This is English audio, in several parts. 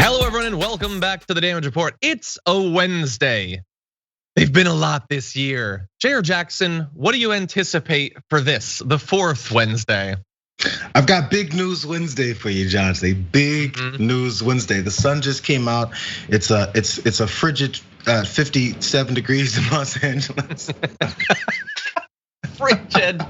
Hello, everyone, and welcome back to the Damage Report. It's a Wednesday. They've been a lot this year. Jayar Jackson, what do you anticipate for this, the fourth Wednesday? I've got big news Wednesday for you, John. It's a big news Wednesday. The sun just came out. It's a frigid 57 degrees in Los Angeles. Frigid.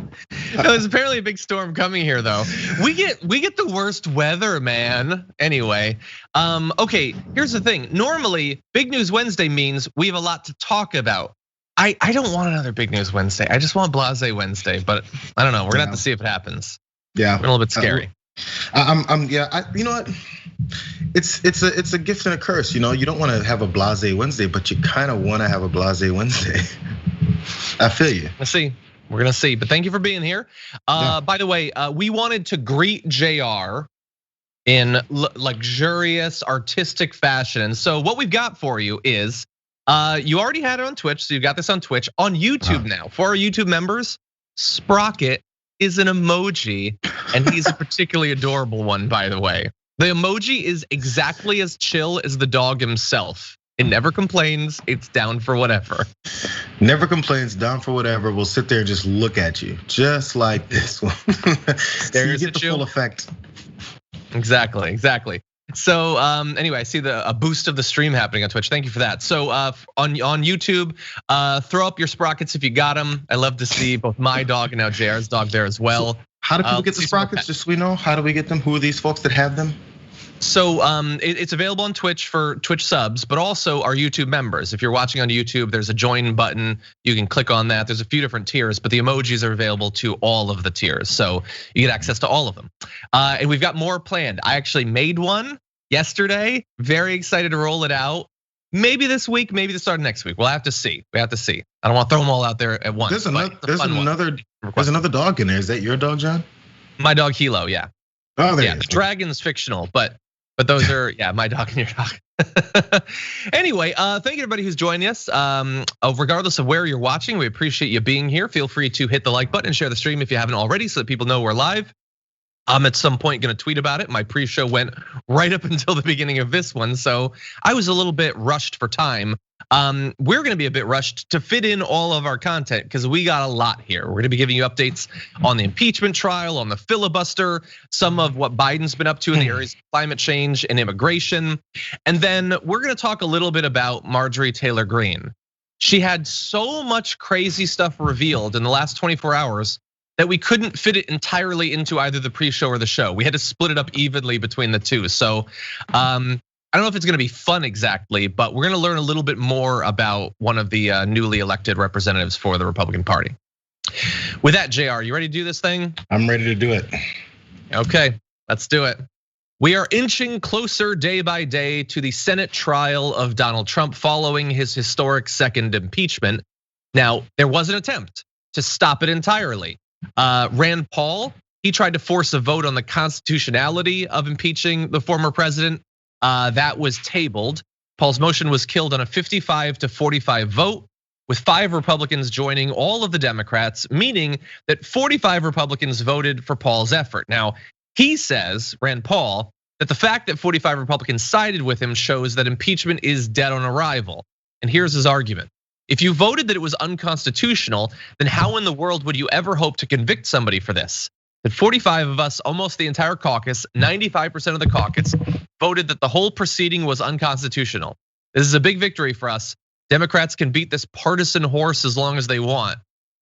No, there's apparently a big storm coming here, though. We get the worst weather, man. Anyway, okay. Here's the thing. Normally, Big News Wednesday means we have a lot to talk about. I don't want another Big News Wednesday. I just want Blase Wednesday, but I don't know. We're gonna have to see if it happens. Yeah, a little bit scary. You know what? It's a gift and a curse. You know, you don't want to have a Blase Wednesday, but you kind of want to have a Blase Wednesday. I feel you. Let's see. We're gonna see, but thank you for being here. By the way, we wanted to greet Jayar in luxurious, artistic fashion. And so what we've got for you is, you already had it on Twitch, so you got this on Twitch. On YouTube now, for our YouTube members, Sprocket is an emoji, and he's a particularly adorable one, by the way. The emoji is exactly as chill as the dog himself. It never complains, it's down for whatever. Never complains, down for whatever. We'll sit there and just look at you, just like this one. So you get the full effect. Exactly. So anyway, I see a boost of the stream happening on Twitch. Thank you for that. So on YouTube, throw up your sprockets if you got them. I love to see both my dog and now Jayar's dog there as well. So how do people get the sprockets? Just so we know, how do we get them? Who are these folks that have them? So it's available on Twitch for Twitch subs, but also our YouTube members. If you're watching on YouTube, there's a join button. You can click on that. There's a few different tiers, but the emojis are available to all of the tiers. So you get access to all of them. And we've got more planned. I actually made one yesterday. Very excited to roll it out. Maybe this week, maybe the start of next week. We'll have to see. I don't want to throw them all out there at once. There's another dog in there. Is that your dog, John? My dog Hilo, yeah. Oh, there the dragon's fictional, but those are, my dog and your dog. Anyway, thank you everybody who's joining us. Regardless of where you're watching, we appreciate you being here. Feel free to hit the like button and share the stream if you haven't already so that people know we're live. I'm at some point gonna tweet about it. My pre-show went right up until the beginning of this one, so I was a little bit rushed for time. We're gonna be a bit rushed to fit in all of our content because we got a lot here. We're gonna be giving you updates on the impeachment trial, on the filibuster, some of what Biden's been up to in the areas of climate change and immigration. And then we're gonna talk a little bit about Marjorie Taylor Greene. She had so much crazy stuff revealed in the last 24 hours that we couldn't fit it entirely into either the pre-show or the show. We had to split it up evenly between the two. So I don't know if it's gonna be fun exactly, but we're gonna learn a little bit more about one of the newly elected representatives for the Republican Party. With that, Jayar, you ready to do this thing? I'm ready to do it. Okay, let's do it. We are inching closer day by day to the Senate trial of Donald Trump following his historic second impeachment. Now, there was an attempt to stop it entirely. Rand Paul, he tried to force a vote on the constitutionality of impeaching the former president. That was tabled. Paul's motion was killed on a 55-45 vote, with 5 Republicans joining all of the Democrats, meaning that 45 Republicans voted for Paul's effort. Now, he says, Rand Paul, that the fact that 45 Republicans sided with him shows that impeachment is dead on arrival. And here's his argument. If you voted that it was unconstitutional, then how in the world would you ever hope to convict somebody for this? That 45 of us, almost the entire caucus, 95% of the caucus, voted that the whole proceeding was unconstitutional. This is a big victory for us. Democrats can beat this partisan horse as long as they want.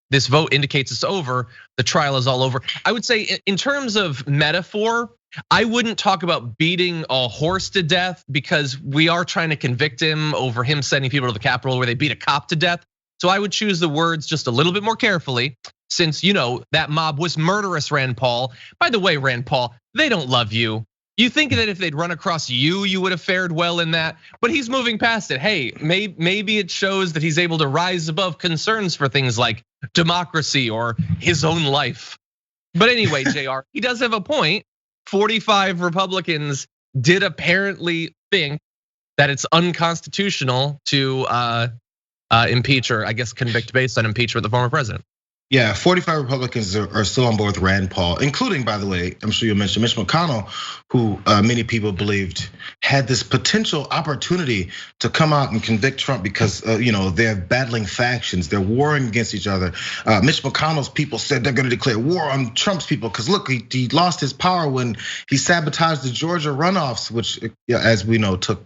This vote indicates it's over. The trial is all over. I would say in terms of metaphor, I wouldn't talk about beating a horse to death because we are trying to convict him over him sending people to the Capitol where they beat a cop to death. So I would choose the words just a little bit more carefully since that mob was murderous, Rand Paul. By the way, Rand Paul, they don't love you. You think that if they'd run across you, you would have fared well in that, but he's moving past it. Hey, maybe it shows that he's able to rise above concerns for things like democracy or his own life. But anyway, Jayar, he does have a point. 45 Republicans did apparently think that it's unconstitutional to impeach or I guess convict based on impeachment of the former president. Yeah, 45 Republicans are still on board with Rand Paul, including, by the way, I'm sure you mentioned Mitch McConnell, who many people believed had this potential opportunity to come out and convict Trump because they're battling factions, they're warring against each other. Mitch McConnell's people said they're going to declare war on Trump's people because look, he lost his power when he sabotaged the Georgia runoffs, which, as we know, took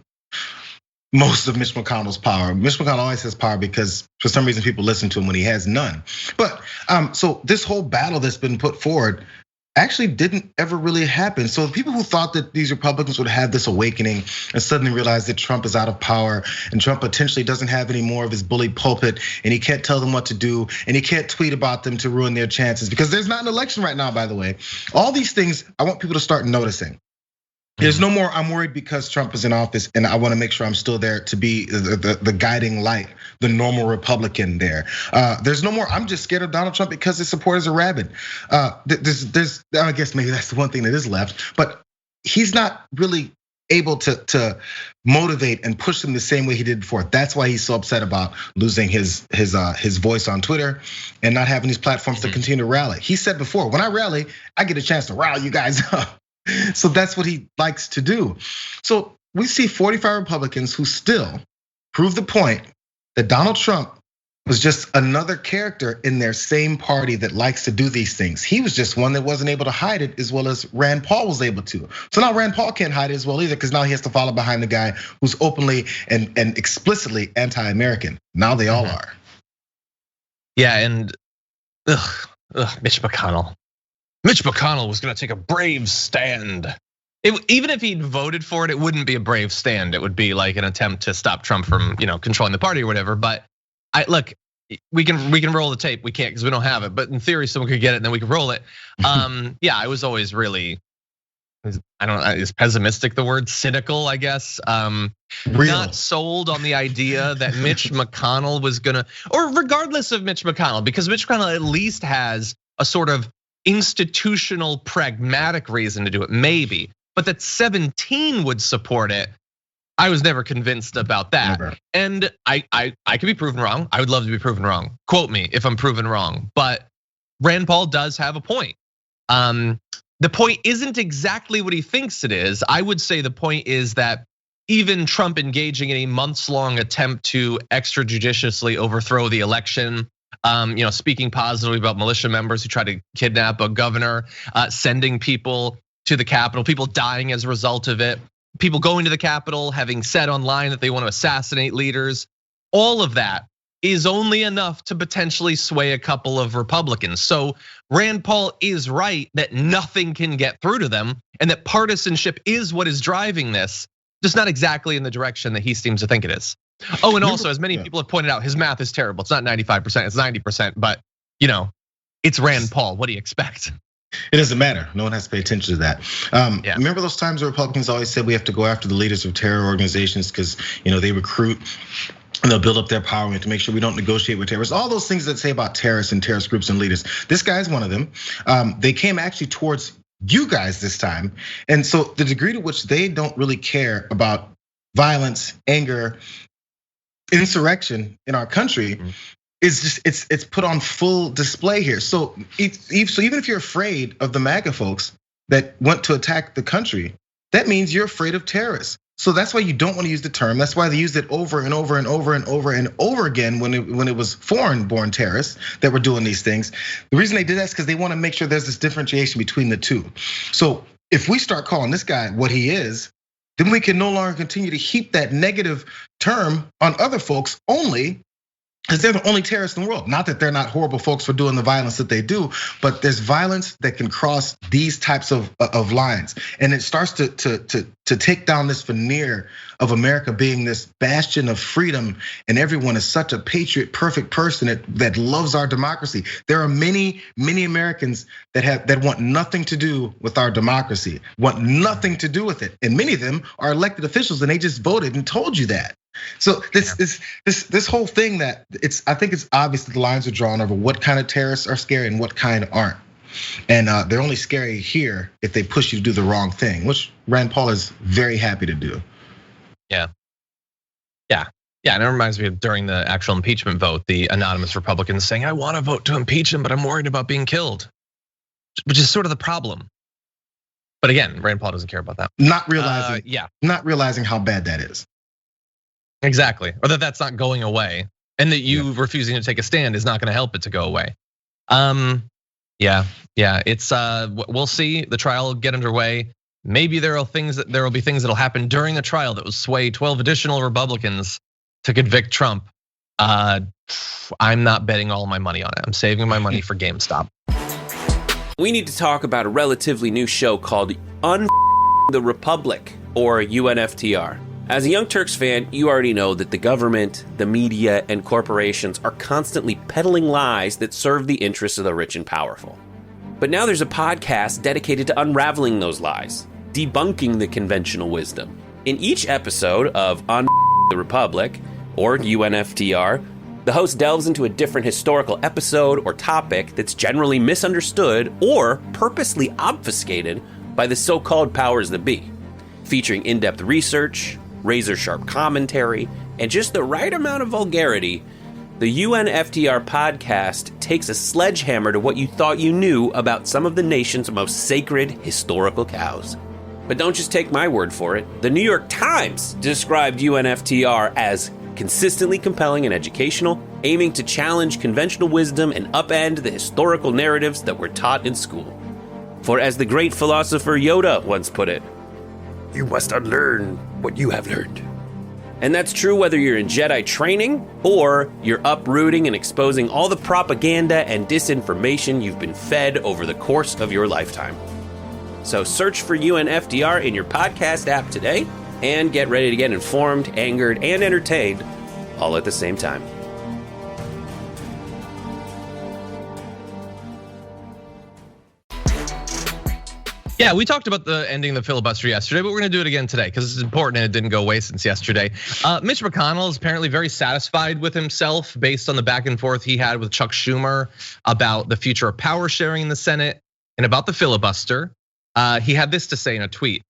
most of Mitch McConnell's power. Mitch McConnell always has power because for some reason people listen to him when he has none. But so this whole battle that's been put forward actually didn't ever really happen. So the people who thought that these Republicans would have this awakening and suddenly realize that Trump is out of power and Trump potentially doesn't have any more of his bully pulpit and he can't tell them what to do and he can't tweet about them to ruin their chances because there's not an election right now, by the way. All these things I want people to start noticing. There's no more, I'm worried because Trump is in office and I wanna make sure I'm still there to be the guiding light, the normal Republican there. There's no more, I'm just scared of Donald Trump because his supporters are rabid. There's, I guess maybe that's the one thing that is left, but he's not really able to motivate and push them the same way he did before. That's why he's so upset about losing his voice on Twitter and not having these platforms to continue to rally. He said before, when I rally, I get a chance to rile you guys up. So that's what he likes to do. So we see 45 Republicans who still prove the point that Donald Trump was just another character in their same party that likes to do these things. He was just one that wasn't able to hide it as well as Rand Paul was able to. So now Rand Paul can't hide it as well either because now he has to follow behind the guy who's openly and explicitly anti-American. Now they all are. Yeah, and Mitch McConnell. Mitch McConnell was gonna take a brave stand. Even if he'd voted for it, it wouldn't be a brave stand. It would be like an attempt to stop Trump from controlling the party or whatever. But look, we can roll the tape. We can't because we don't have it. But in theory, someone could get it and then we could roll it. Yeah, I was always really, I don't know, is pessimistic the word? Cynical, I guess. Not sold on the idea that Mitch McConnell was gonna, or regardless of Mitch McConnell, because Mitch McConnell at least has a sort of institutional pragmatic reason to do it, maybe, but that 17 would support it. I was never convinced about that. Never. And I could be proven wrong. I would love to be proven wrong. Quote me if I'm proven wrong. But Rand Paul does have a point. The point isn't exactly what he thinks it is. I would say the point is that even Trump engaging in a months-long attempt to extrajudiciously overthrow the election, speaking positively about militia members who tried to kidnap a governor, sending people to the Capitol, people dying as a result of it, people going to the Capitol, having said online that they want to assassinate leaders. All of that is only enough to potentially sway a couple of Republicans. So Rand Paul is right that nothing can get through to them and that partisanship is what is driving this, just not exactly in the direction that he seems to think it is. Oh, and also, as many people have pointed out, his math is terrible. It's not 95%, it's 90%, but it's Rand Paul. What do you expect? It doesn't matter. No one has to pay attention to that. Remember those times the Republicans always said we have to go after the leaders of terror organizations because they recruit and they'll build up their power. We have to make sure we don't negotiate with terrorists. All those things that say about terrorists and terrorist groups and leaders. This guy's one of them. They came actually towards you guys this time. And so the degree to which they don't really care about violence, anger, insurrection in our country is just it's put on full display here. So even if you're afraid of the MAGA folks that want to attack the country, that means you're afraid of terrorists. So that's why you don't want to use the term. That's why they used it over and over and over and over and over again when it was foreign-born terrorists that were doing these things. The reason they did that is because they want to make sure there's this differentiation between the two. So if we start calling this guy what he is, then we can no longer continue to heap that negative term on other folks only because they're the only terrorists in the world. Not that they're not horrible folks for doing the violence that they do, but there's violence that can cross these types of lines. And it starts to take down this veneer of America being this bastion of freedom and everyone is such a patriot, perfect person that loves our democracy. There are many Americans that want nothing to do with our democracy, want nothing to do with it. And many of them are elected officials and they just voted and told you that. So this whole thing that I think it's obvious that the lines are drawn over what kind of terrorists are scary and what kind aren't. And they're only scary here if they push you to do the wrong thing, which Rand Paul is very happy to do. Yeah. Yeah, and it reminds me of during the actual impeachment vote, the anonymous Republicans saying, I want to vote to impeach him, but I'm worried about being killed, which is sort of the problem. But again, Rand Paul doesn't care about that. Not realizing how bad that is. Exactly, or that that's not going away, and that you refusing to take a stand is not going to help it to go away. Yeah, it's we'll see. The trial will get underway. Maybe there will be things that'll happen during the trial that will sway 12 additional Republicans to convict Trump. I'm not betting all my money on it. I'm saving my money for GameStop. We need to talk about a relatively new show called the Republic, or UNFTR. As a Young Turks fan, you already know that the government, the media, and corporations are constantly peddling lies that serve the interests of the rich and powerful. But now there's a podcast dedicated to unraveling those lies, debunking the conventional wisdom. In each episode of the Republic, or UNFTR, the host delves into a different historical episode or topic that's generally misunderstood or purposely obfuscated by the so-called powers that be, featuring in-depth research, razor-sharp commentary, and just the right amount of vulgarity. The UNFTR podcast takes a sledgehammer to what you thought you knew about some of the nation's most sacred historical cows. But don't just take my word for it. The New York Times described UNFTR as consistently compelling and educational, aiming to challenge conventional wisdom and upend the historical narratives that were taught in school. For as the great philosopher Yoda once put it, you must unlearn what you have learned. And that's true whether you're in Jedi training or you're uprooting and exposing all the propaganda and disinformation you've been fed over the course of your lifetime. So search for UNFTR in your podcast app today and get ready to get informed, angered, and entertained all at the same time. Yeah, we talked about the ending the filibuster yesterday, but we're gonna do it again today because it's important and it didn't go away since yesterday. Mitch McConnell is apparently very satisfied with himself based on the back and forth he had with Chuck Schumer about the future of power sharing in the Senate and about the filibuster. He had this to say in a tweet.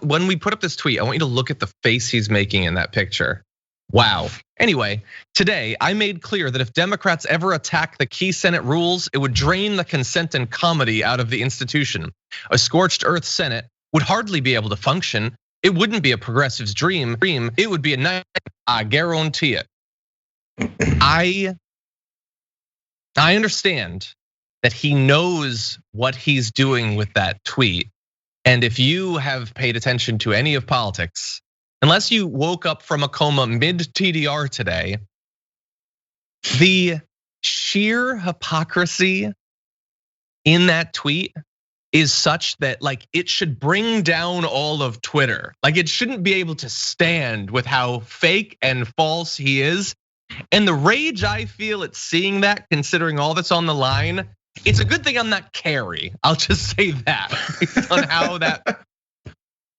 When we put up this tweet, I want you to look at the face he's making in that picture. Wow. Anyway, today I made clear that if Democrats ever attack the key Senate rules, it would drain the consent and comity out of the institution. A scorched earth Senate would hardly be able to function. It wouldn't be a progressive's dream. It would be a nightmare. I guarantee it. I understand that he knows what he's doing with that tweet. And if you have paid attention to any of politics, unless you woke up from a coma mid-TDR today, the sheer hypocrisy in that tweet is such that it should bring down all of Twitter. It shouldn't be able to stand with how fake and false he is. And the rage I feel at seeing that, considering all that's on the line, it's a good thing I'm not Kerry. I'll just say that based on how that.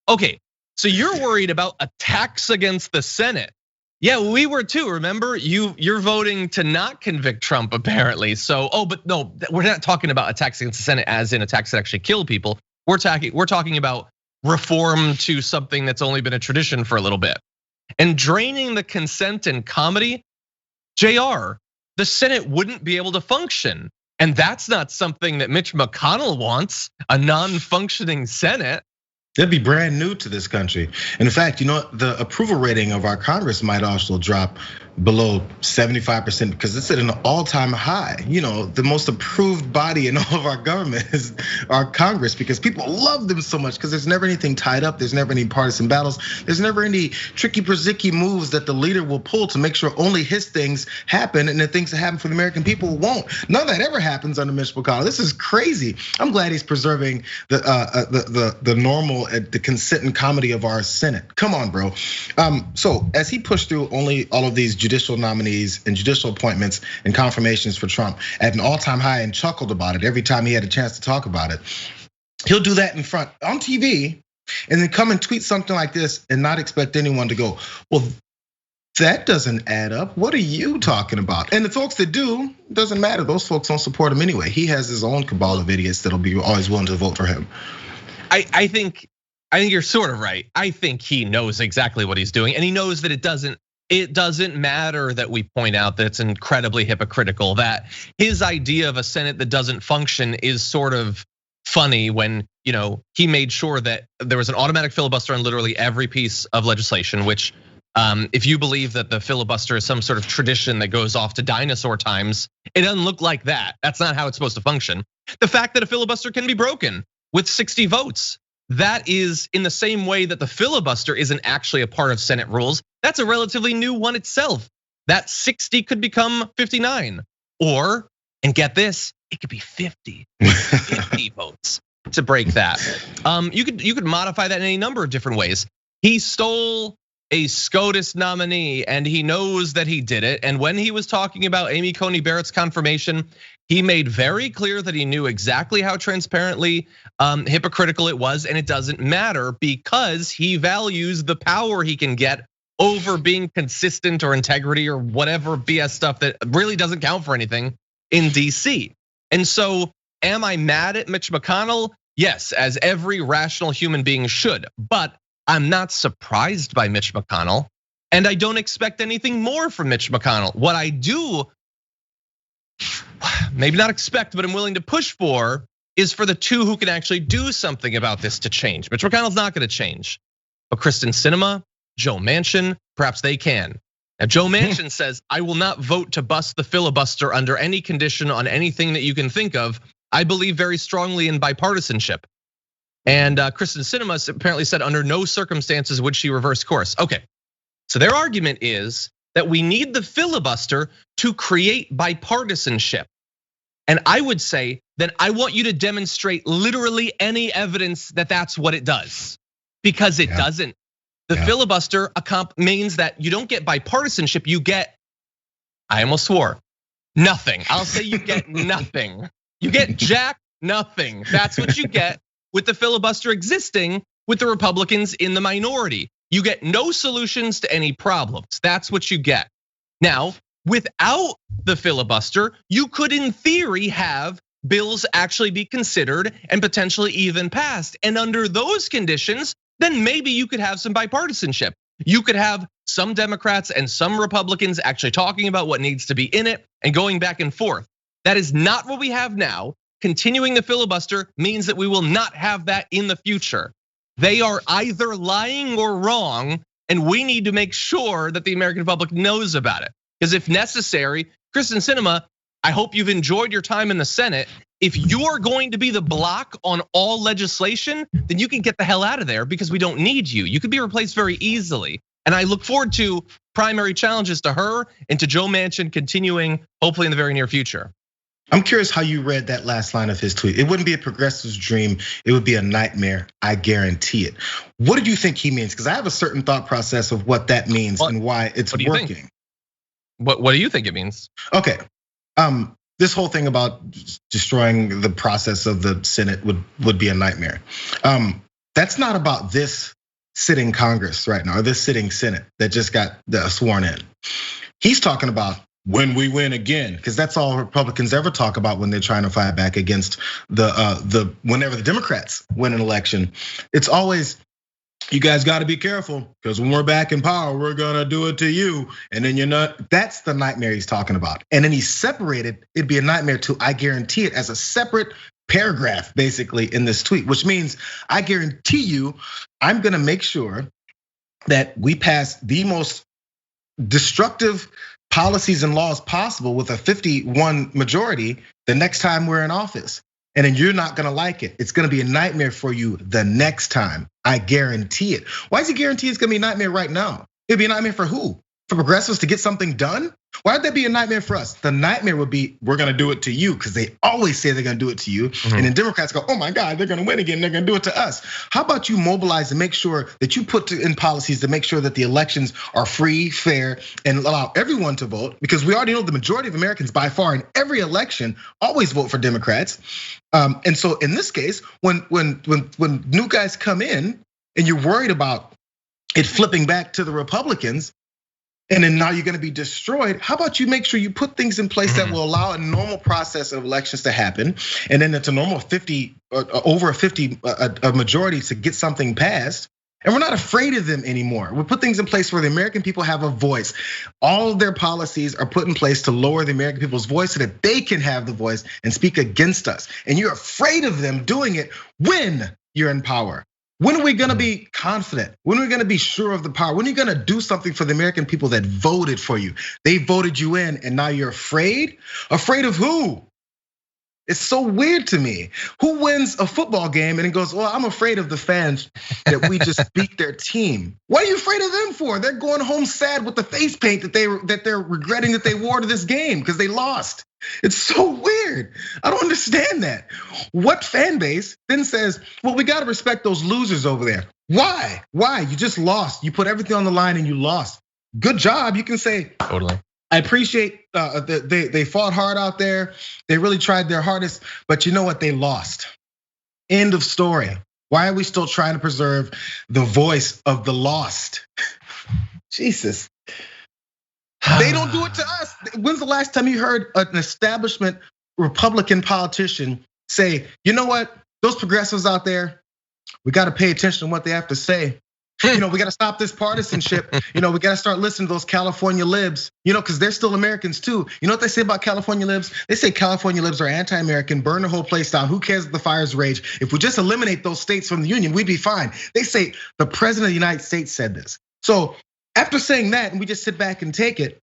Okay, so you're worried about attacks against the Senate. Yeah, we were too. Remember, you're voting to not convict Trump apparently. So, but no, we're not talking about attacks against the Senate as in attacks that actually kill people. We're talking about reform to something that's only been a tradition for a little bit, and draining the consent and comity. Jayar, the Senate wouldn't be able to function. And that's not something that Mitch McConnell wants, a non-functioning Senate. That'd be brand new to this country. And in fact, the approval rating of our Congress might also drop below 75% because it's at an all-time high. The most approved body in all of our government is our Congress because people love them so much because there's never anything tied up. There's never any partisan battles. There's never any tricky persnickety moves that the leader will pull to make sure only his things happen and the things that happen for the American people won't. None of that ever happens under Mitch McConnell. This is crazy. I'm glad he's preserving the normal, the consent and comity of our Senate. Come on, bro. So as he pushed through only all of these judicial nominees and judicial appointments and confirmations for Trump at an all-time high and chuckled about it every time he had a chance to talk about it. He'll do that in front on TV and then come and tweet something like this and not expect anyone to go, well, that doesn't add up. What are you talking about? And the folks that do, doesn't matter. Those folks don't support him anyway. He has his own cabal of idiots that'll be always willing to vote for him. I think I think you're sort of right. I think he knows exactly what he's doing, and he knows that it doesn't matter that we point out that it's incredibly hypocritical, that his idea of a Senate that doesn't function is sort of funny when, he made sure that there was an automatic filibuster on literally every piece of legislation, which if you believe that the filibuster is some sort of tradition that goes off to dinosaur times, it doesn't look like that. That's not how it's supposed to function. The fact that a filibuster can be broken with 60 votes, that is in the same way that the filibuster isn't actually a part of Senate rules. That's a relatively new one itself. That 60 could become 59, or, and get this, it could be 50 votes to break that. You could modify that in any number of different ways. He stole a SCOTUS nominee, and he knows that he did it. And when he was talking about Amy Coney Barrett's confirmation, he made very clear that he knew exactly how transparently hypocritical it was, and it doesn't matter because he values the power he can get over being consistent or integrity or whatever BS stuff that really doesn't count for anything in DC. And so, am I mad at Mitch McConnell? Yes, as every rational human being should, but I'm not surprised by Mitch McConnell, and I don't expect anything more from Mitch McConnell. What I do, maybe not expect, but I'm willing to push for, is for the two who can actually do something about this to change. Mitch McConnell's not gonna change, but Kristen Sinema, Joe Manchin, perhaps they can. Now, Joe Manchin says, I will not vote to bust the filibuster under any condition on anything that you can think of. I believe very strongly in bipartisanship. And Kristen Sinema apparently said under no circumstances would she reverse course. Okay, so their argument is that we need the filibuster to create bipartisanship. And I would say, then I want you to demonstrate literally any evidence that that's what it does, because it doesn't. The filibuster means that you don't get bipartisanship, you get, I almost swore, nothing. I'll say you get nothing. You get jack nothing. That's what you get with the filibuster existing with the Republicans in the minority. You get no solutions to any problems. That's what you get. Now, without the filibuster, you could in theory have bills actually be considered and potentially even passed. And under those conditions, then maybe you could have some bipartisanship. You could have some Democrats and some Republicans actually talking about what needs to be in it and going back and forth. That is not what we have now. Continuing the filibuster means that we will not have that in the future. They are either lying or wrong, and we need to make sure that the American public knows about it. Because if necessary, Kristen Sinema, I hope you've enjoyed your time in the Senate. If you're going to be the block on all legislation, then you can get the hell out of there because we don't need you. You could be replaced very easily. And I look forward to primary challenges to her and to Joe Manchin continuing, hopefully in the very near future. I'm curious how you read that last line of his tweet. It wouldn't be a progressive's dream, it would be a nightmare, I guarantee it. What did you think he means? Because I have a certain thought process of what that means and why it's working. What do you think it means? Okay, this whole thing about destroying the process of the Senate would be a nightmare. That's not about this sitting Congress right now, or this sitting Senate that just got sworn in. He's talking about when we win again, because that's all Republicans ever talk about when they're trying to fight back against whenever the Democrats win an election. It's always, you guys got to be careful because when we're back in power, we're gonna do it to you. And then you're not. That's the nightmare he's talking about. And then he separated. It'd be a nightmare to, I guarantee it, as a separate paragraph, basically in this tweet, which means I guarantee you, I'm gonna make sure that we pass the most destructive policies and laws possible with a 51 majority the next time we're in office. And then you're not gonna like it. It's gonna be a nightmare for you the next time. I guarantee it. Why does he guarantee it's gonna be a nightmare right now? It'd be a nightmare for who? For progressives to get something done? Why would that be a nightmare for us? The nightmare would be, we're gonna do it to you, because they always say they're gonna do it to you. And then Democrats go, oh my God, they're gonna win again, they're gonna do it to us. How about you mobilize and make sure that you put in policies to make sure that the elections are free, fair, and allow everyone to vote? Because we already know the majority of Americans by far in every election always vote for Democrats. And so in this case, when new guys come in and you're worried about it flipping back to the Republicans, and then now you're gonna be destroyed. How about you make sure you put things in place that will allow a normal process of elections to happen, and then it's a normal 50, over a 50 a majority to get something passed. And we're not afraid of them anymore. We put things in place where the American people have a voice. All of their policies are put in place to lower the American people's voice so that they can have the voice and speak against us. And you're afraid of them doing it when you're in power. When are we gonna be confident? When are we gonna be sure of the power? When are you gonna do something for the American people that voted for you? They voted you in, and now you're afraid? Afraid of who? It's so weird to me. Who wins a football game and it goes, well, I'm afraid of the fans that we just beat their team. What are you afraid of them for? They're going home sad with the face paint that they're regretting that they wore to this game because they lost. It's so weird. I don't understand that. What fan base then says, well, we gotta respect those losers over there? Why? Why? You just lost. You put everything on the line and you lost. Good job. You can say, totally. I appreciate they fought hard out there. They really tried their hardest, but you know what? They lost. End of story. Why are we still trying to preserve the voice of the lost? Jesus. They don't do it to us. When's the last time you heard an establishment Republican politician say, you know what? Those progressives out there, we gotta pay attention to what they have to say. We gotta stop this partisanship. We gotta start listening to those California libs, because they're still Americans too. You know what they say about California libs? They say California libs are anti-American, burn the whole place down. Who cares if the fires rage? If we just eliminate those states from the union, we'd be fine. They say the president of the United States said this. So after saying that, and we just sit back and take it,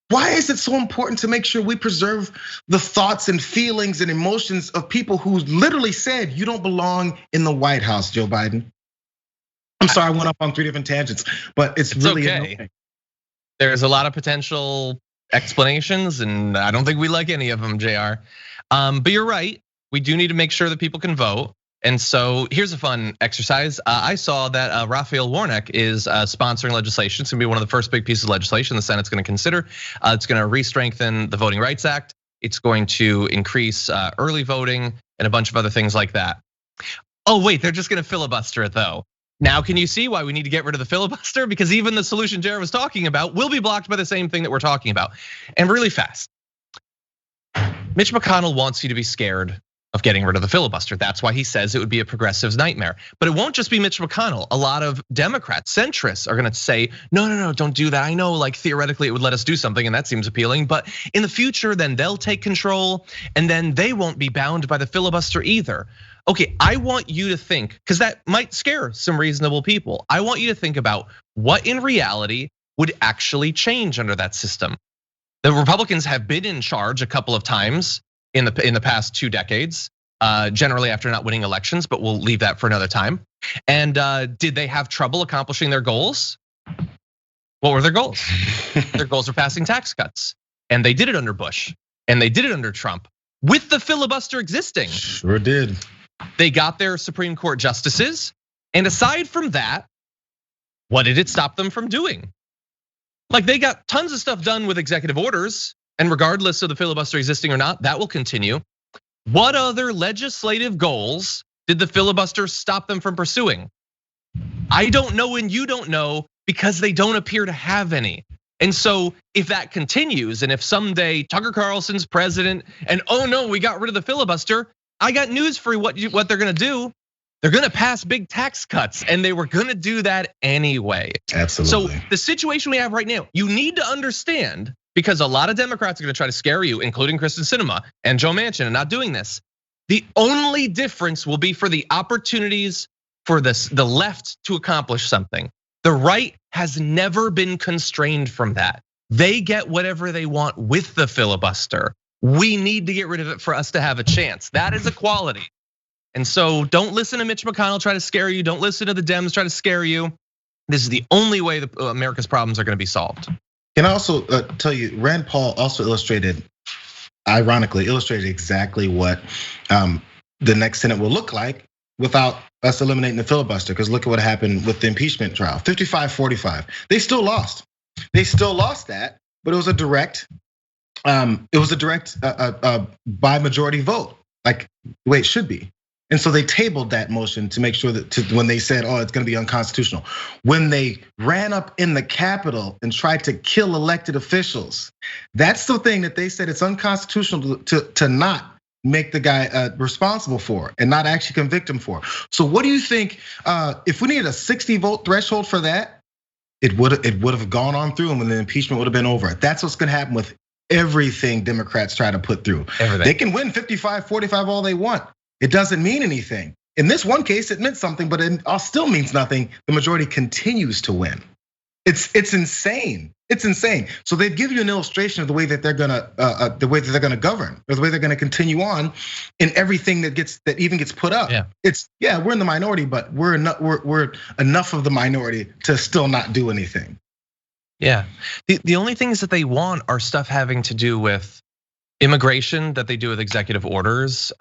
why is it so important to make sure we preserve the thoughts and feelings and emotions of people who literally said you don't belong in the White House, Joe Biden? I'm sorry, I went up on 3 different tangents, but it's really okay. Annoying. There's a lot of potential explanations, and I don't think we like any of them, Jayar. But you're right, we do need to make sure that people can vote. And so here's a fun exercise. I saw that Raphael Warnock is sponsoring legislation. It's gonna be one of the first big pieces of legislation the Senate's gonna consider. It's gonna re-strengthen the Voting Rights Act. It's going to increase early voting and a bunch of other things like that. Oh wait, they're just gonna filibuster it though. Now, can you see why we need to get rid of the filibuster? Because even the solution Jayar was talking about will be blocked by the same thing that we're talking about. And really fast, Mitch McConnell wants you to be scared of getting rid of the filibuster. That's why he says it would be a progressive's nightmare. But it won't just be Mitch McConnell. A lot of Democrats, centrists are gonna say, no, don't do that. I know like theoretically it would let us do something and that seems appealing, but in the future then they'll take control and then they won't be bound by the filibuster either. Okay, I want you to think, because that might scare some reasonable people. I want you to think about what in reality would actually change under that system. The Republicans have been in charge a couple of times in the past 2 decades, generally after not winning elections, but we'll leave that for another time. And did they have trouble accomplishing their goals? What were their goals? Their goals were passing tax cuts. And they did it under Bush, and they did it under Trump, with the filibuster existing. Sure did. They got their Supreme Court justices. And aside from that, what did it stop them from doing? Like they got tons of stuff done with executive orders, and regardless of the filibuster existing or not, that will continue. What other legislative goals did the filibuster stop them from pursuing? I don't know and you don't know because they don't appear to have any. And so if that continues, and if someday Tucker Carlson's president and oh no, we got rid of the filibuster, I got news for you what they're gonna do. They're gonna pass big tax cuts, and they were gonna do that anyway. Absolutely. So the situation we have right now, you need to understand, because a lot of Democrats are gonna try to scare you, including Kristen Sinema and Joe Manchin, and not doing this. The only difference will be for the opportunities for the left to accomplish something. The right has never been constrained from that. They get whatever they want with the filibuster. We need to get rid of it for us to have a chance. That is equality. And so don't listen to Mitch McConnell try to scare you. Don't listen to the Dems try to scare you. This is the only way that America's problems are gonna be solved. Can I also tell you, Rand Paul also ironically illustrated exactly what the next Senate will look like without us eliminating the filibuster. Because look at what happened with the impeachment trial, 55-45. They still lost. They still lost that, but it was a direct by majority vote, like the way it should be. And so they tabled that motion to make sure that when they said, it's gonna be unconstitutional. When they ran up in the Capitol and tried to kill elected officials, that's the thing that they said it's unconstitutional to not make the guy responsible for and not actually convict him for. So what do you think, if we needed a 60 vote threshold for that, it would have gone on through and when the impeachment would have been over. That's what's gonna happen with everything Democrats try to put through. Everything. They can win 55-45 all they want. It doesn't mean anything. In this one case, it meant something, but it still means nothing. The majority continues to win. It's insane. It's insane. So they give you an illustration of the way that they're gonna govern, or the way they're gonna continue on in everything that even gets put up. Yeah, we're in the minority, but we're enough of the minority to still not do anything. Yeah, the only things that they want are stuff having to do with immigration that they do with executive orders.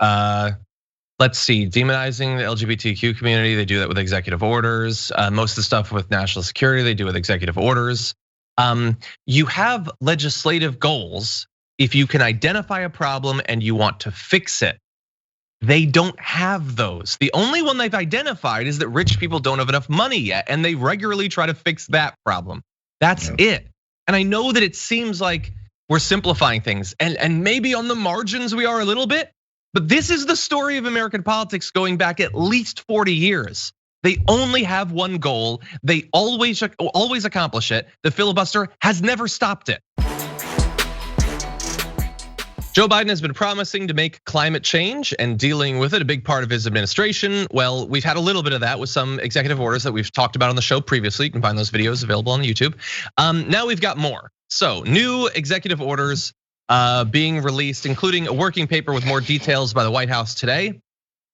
Let's see, demonizing the LGBTQ community, they do that with executive orders. Most of the stuff with national security, they do with executive orders. You have legislative goals if you can identify a problem and you want to fix it. They don't have those. The only one they've identified is that rich people don't have enough money yet, and they regularly try to fix that problem. That's it. And I know that it seems like we're simplifying things, and maybe on the margins we are a little bit, but this is the story of American politics going back at least 40 years. They only have one goal. They always accomplish it. The filibuster has never stopped it. Joe Biden has been promising to make climate change and dealing with it a big part of his administration. Well, we've had a little bit of that with some executive orders that we've talked about on the show previously. You can find those videos available on YouTube. Now we've got more. So new executive orders being released, including a working paper with more details by the White House today.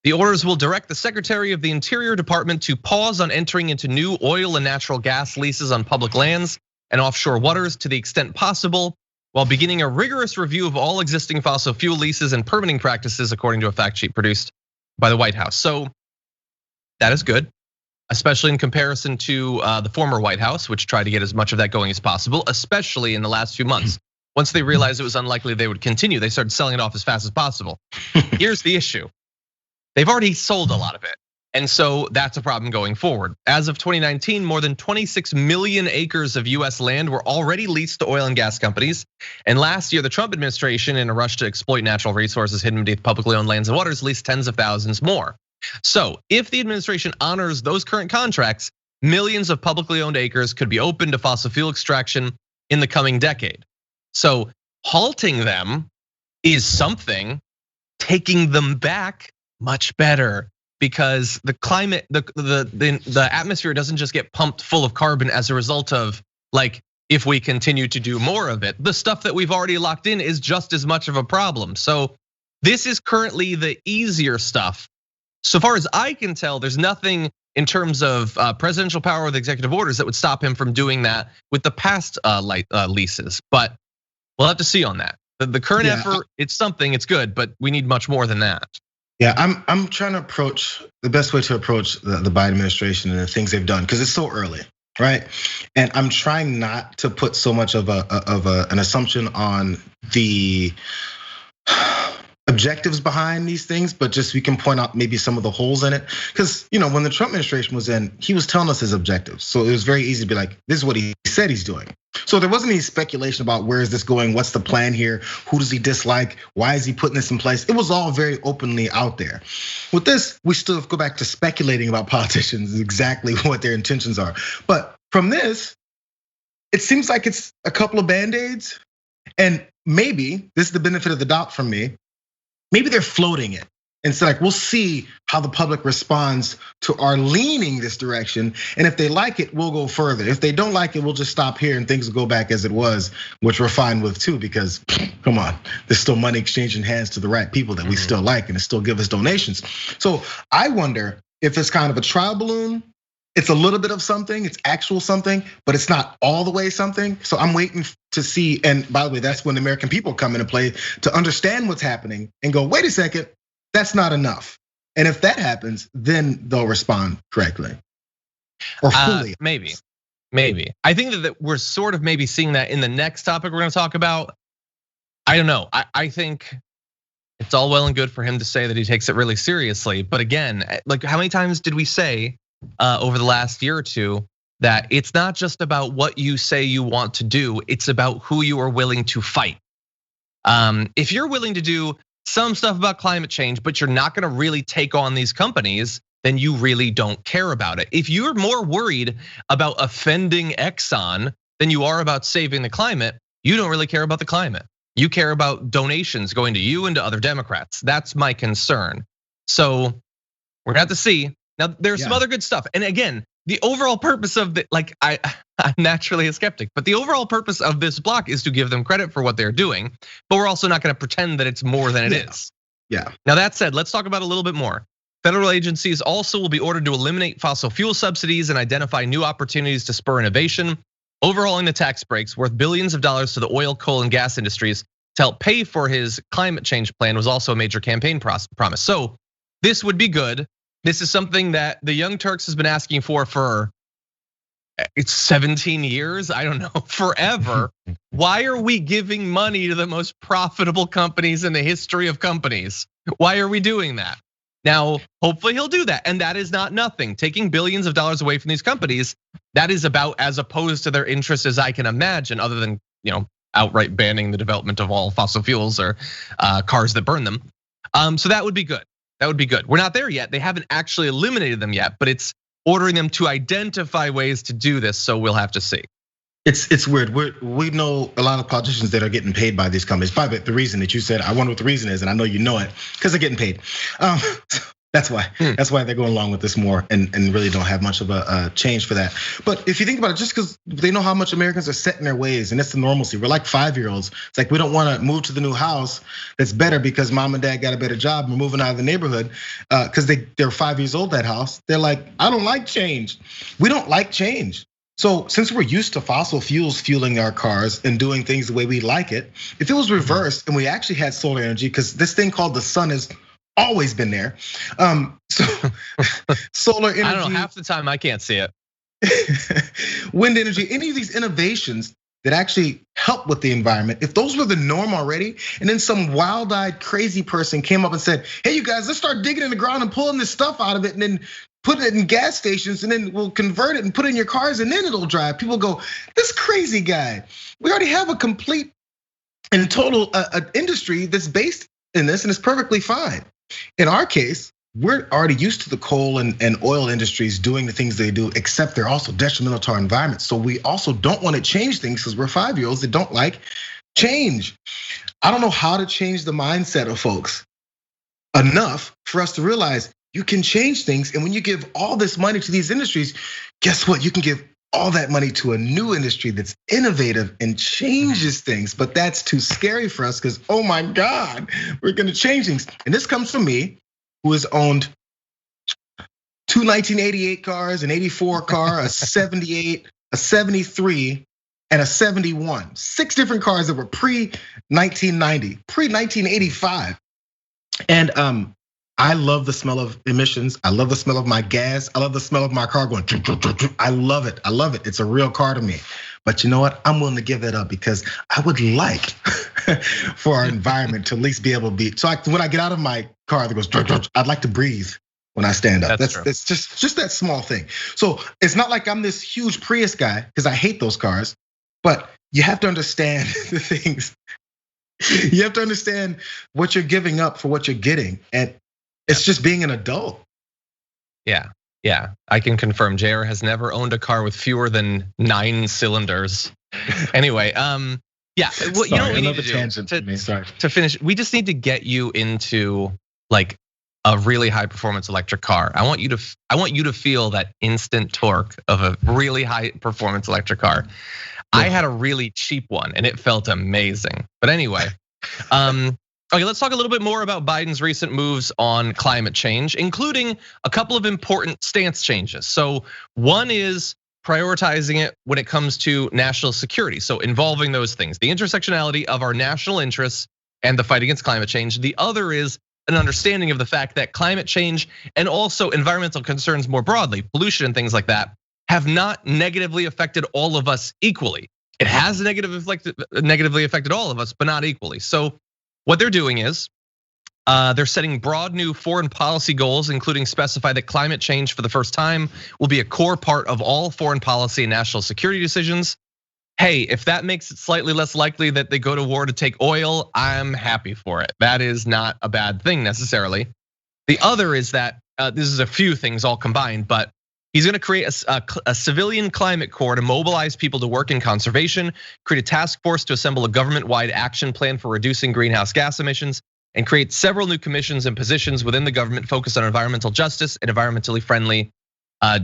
The orders will direct the Secretary of the Interior Department to pause on entering into new oil and natural gas leases on public lands and offshore waters to the extent possible, while beginning a rigorous review of all existing fossil fuel leases and permitting practices, according to a fact sheet produced by the White House. So that is good, especially in comparison to the former White House, which tried to get as much of that going as possible, especially in the last few months. Once they realized it was unlikely they would continue, they started selling it off as fast as possible. Here's the issue. They've already sold a lot of it. And so that's a problem going forward. As of 2019, more than 26 million acres of US land were already leased to oil and gas companies. And last year, the Trump administration, in a rush to exploit natural resources hidden beneath publicly owned lands and waters, leased tens of thousands more. So if the administration honors those current contracts, millions of publicly owned acres could be open to fossil fuel extraction in the coming decade. So halting them is something, taking them back much better, because the climate, the atmosphere doesn't just get pumped full of carbon as a result of, like, if we continue to do more of it. The stuff that we've already locked in is just as much of a problem. So this is currently the easier stuff. So far as I can tell, there's nothing in terms of presidential power with executive orders that would stop him from doing that with the past leases. But we'll have to see on that. The current effort, it's something, it's good, but we need much more than that. Yeah, I'm trying to approach the best way to approach the Biden administration and the things they've done, because it's so early, right? And I'm trying not to put so much of an assumption on the objectives behind these things, but just we can point out maybe some of the holes in it. Because when the Trump administration was in, he was telling us his objectives, so it was very easy to be like, this is what he said he's doing. So there wasn't any speculation about where is this going, what's the plan here, who does he dislike, why is he putting this in place? It was all very openly out there. With this, we still go back to speculating about politicians, exactly what their intentions are. But from this, it seems like it's a couple of band-aids, and maybe this is the benefit of the doubt from me. Maybe they're floating it. And so we'll see how the public responds to our leaning this direction. And if they like it, we'll go further. If they don't like it, we'll just stop here and things will go back as it was, which we're fine with too, because come on, there's still money exchanging hands to the right people that we still like and it still give us donations. So I wonder if it's kind of a trial balloon. It's a little bit of something, it's actual something, but it's not all the way something. So I'm waiting to see, and by the way, that's when the American people come into play to understand what's happening and go, wait a second, that's not enough. And if that happens, then they'll respond correctly or fully. Maybe. I think that we're sort of maybe seeing that in the next topic we're gonna talk about. I don't know, I think It's all well and good for him to say that he takes it really seriously. But again, like how many times did we say over the last year or two that it's not just about what you say you want to do, it's about who you are willing to fight. If you're willing to do some stuff about climate change, but you're not gonna really take on these companies, then you really don't care about it. If you're more worried about offending Exxon than you are about saving the climate, you don't really care about the climate. You care about donations going to you and to other Democrats. That's my concern. So we're gonna have to see. Now there's some other good stuff. And again, the overall purpose of the, like I'm naturally a skeptic, but the overall purpose of this block is to give them credit for what they're doing. But we're also not gonna pretend that it's more than it is. Yeah. Now that said, let's talk about a little bit more. Federal agencies also will be ordered to eliminate fossil fuel subsidies and identify new opportunities to spur innovation. Overhauling the tax breaks worth billions of dollars to the oil, coal, and gas industries to help pay for his climate change plan was also a major campaign promise. So this would be good. This is something that the Young Turks has been asking for it's 17 years, I don't know, forever. Why are we giving money to the most profitable companies in the history of companies? Why are we doing that? Now, hopefully he'll do that, and that is not nothing. Taking billions of dollars away from these companies, that is about as opposed to their interests as I can imagine, other than outright banning the development of all fossil fuels or cars that burn them. So that would be good. That would be good. We're not there yet. They haven't actually eliminated them yet, but it's ordering them to identify ways to do this. So we'll have to see. It's weird. We know a lot of politicians that are getting paid by these companies. By the reason that you said, I wonder what the reason is, and I know you know it because they're getting paid. That's why. That's why they're going along with this more and really don't have much of a change for that. But if you think about it, just because they know how much Americans are set in their ways, and it's the normalcy. We're like 5-year-olds. It's like we don't want to move to the new house that's better because mom and dad got a better job. We're moving out of the neighborhood because they're 5 years old. That house. They're like, I don't like change. We don't like change. So since we're used to fossil fuels fueling our cars and doing things the way we like it, if it was reversed and we actually had solar energy, because this thing called the sun has always been there. So solar energy. I don't know, half the time I can't see it. Wind energy, any of these innovations that actually help with the environment, if those were the norm already, and then some wild-eyed crazy person came up and said, hey, you guys, let's start digging in the ground and pulling this stuff out of it and then put it in gas stations and then we'll convert it and put it in your cars and then it'll drive. People go, this crazy guy. We already have a complete and total industry that's based in this and it's perfectly fine. In our case, we're already used to the coal and oil industries doing the things they do, except they're also detrimental to our environment. So we also don't want to change things because we're 5-year-olds that don't like change. I don't know how to change the mindset of folks enough for us to realize you can change things. And when you give all this money to these industries, guess what? You can give all that money to a new industry that's innovative and changes things. But that's too scary for us because, oh my God, we're gonna change things. And this comes from me, who has owned 2 1988 cars, an 84 car, a 78, a 73, and a 71. 6 different cars that were pre-1990, pre-1985. And I love the smell of emissions. I love the smell of my gas. I love the smell of my car going. I love it. I love it. It's a real car to me. But you know what? I'm willing to give that up because I would like for our environment to at least be able to be. So when I get out of my car that goes, I'd like to breathe when I stand up. That's just that small thing. So it's not like I'm this huge Prius guy because I hate those cars. But you have to understand the things. You have to understand what you're giving up for what you're getting, and it's just being an adult. Yeah, I can confirm Jayar has never owned a car with fewer than 9 cylinders. Anyway, yeah, what you know what we need to do to finish, we just need to get you into like a really high performance electric car. I want you to feel that instant torque of a really high performance electric car. I had a really cheap one and it felt amazing. But anyway, okay, let's talk a little bit more about Biden's recent moves on climate change, including a couple of important stance changes. So one is prioritizing it when it comes to national security. So involving those things, the intersectionality of our national interests and the fight against climate change. The other is an understanding of the fact that climate change and also environmental concerns more broadly, pollution and things like that, have not negatively affected all of us equally. It has negatively affected all of us, but not equally. So what they're doing is They're setting broad new foreign policy goals, including specify that climate change for the first time will be a core part of all foreign policy and national security decisions. Hey, if that makes it slightly less likely that they go to war to take oil, I'm happy for it. That is not a bad thing necessarily. The other is that this is a few things all combined, but he's going to create a civilian climate corps to mobilize people to work in conservation, create a task force to assemble a government-wide action plan for reducing greenhouse gas emissions, and create several new commissions and positions within the government focused on environmental justice and environmentally friendly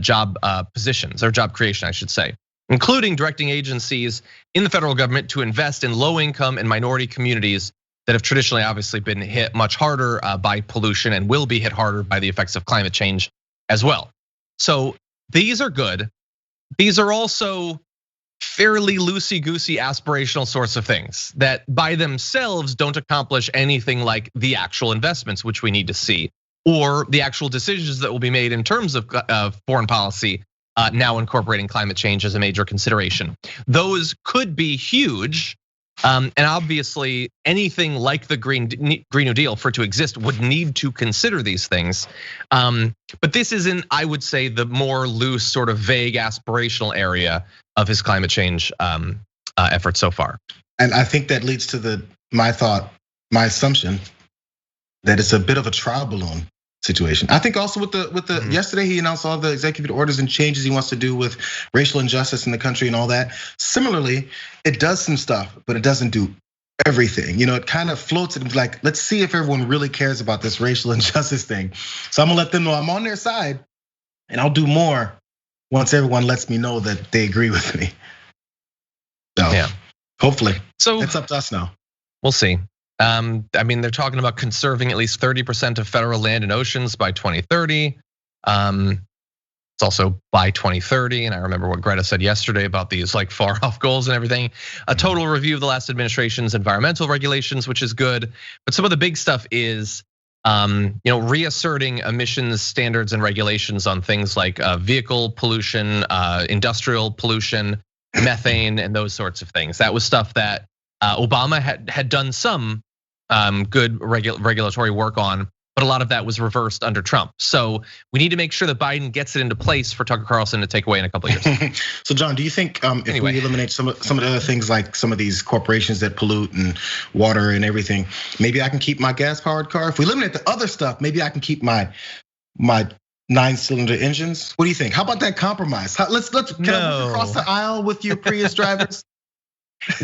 job positions, or job creation, I should say, including directing agencies in the federal government to invest in low-income and minority communities that have traditionally obviously been hit much harder by pollution and will be hit harder by the effects of climate change as well. So these are good. These are also fairly loosey-goosey aspirational sorts of things that by themselves don't accomplish anything like the actual investments which we need to see, or the actual decisions that will be made in terms of foreign policy now incorporating climate change as a major consideration. Those could be huge, and obviously anything like the Green New Deal for it to exist would need to consider these things. But this is in, I would say, the more loose, sort of vague aspirational area of his climate change effort so far. And I think that leads to my assumption that it's a bit of a trial balloon situation. I think also with the yesterday he announced all the executive orders and changes he wants to do with racial injustice in the country and all that. Similarly, it does some stuff, but it doesn't do everything. It kind of floats it like, let's see if everyone really cares about this racial injustice thing. So I'm gonna let them know I'm on their side, and I'll do more once everyone lets me know that they agree with me. So yeah, hopefully. So it's up to us now. We'll see. I mean, they're talking about conserving at least 30% of federal land and oceans by 2030. It's also by 2030, and I remember what Greta said yesterday about these like far off goals and everything. A total review of the last administration's environmental regulations, which is good. But some of the big stuff is reasserting emissions standards and regulations on things like vehicle pollution, industrial pollution, methane, and those sorts of things. That was stuff that Obama had done some good regulatory work on, but a lot of that was reversed under Trump. So we need to make sure that Biden gets it into place for Tucker Carlson to take away in a couple of years. So John, do you think if we eliminate some of the other things like some of these corporations that pollute and water and everything, maybe I can keep my gas-powered car? If we eliminate the other stuff, maybe I can keep my 9-cylinder engines. What do you think? How about that compromise? Let's can I move across the aisle with your Prius drivers?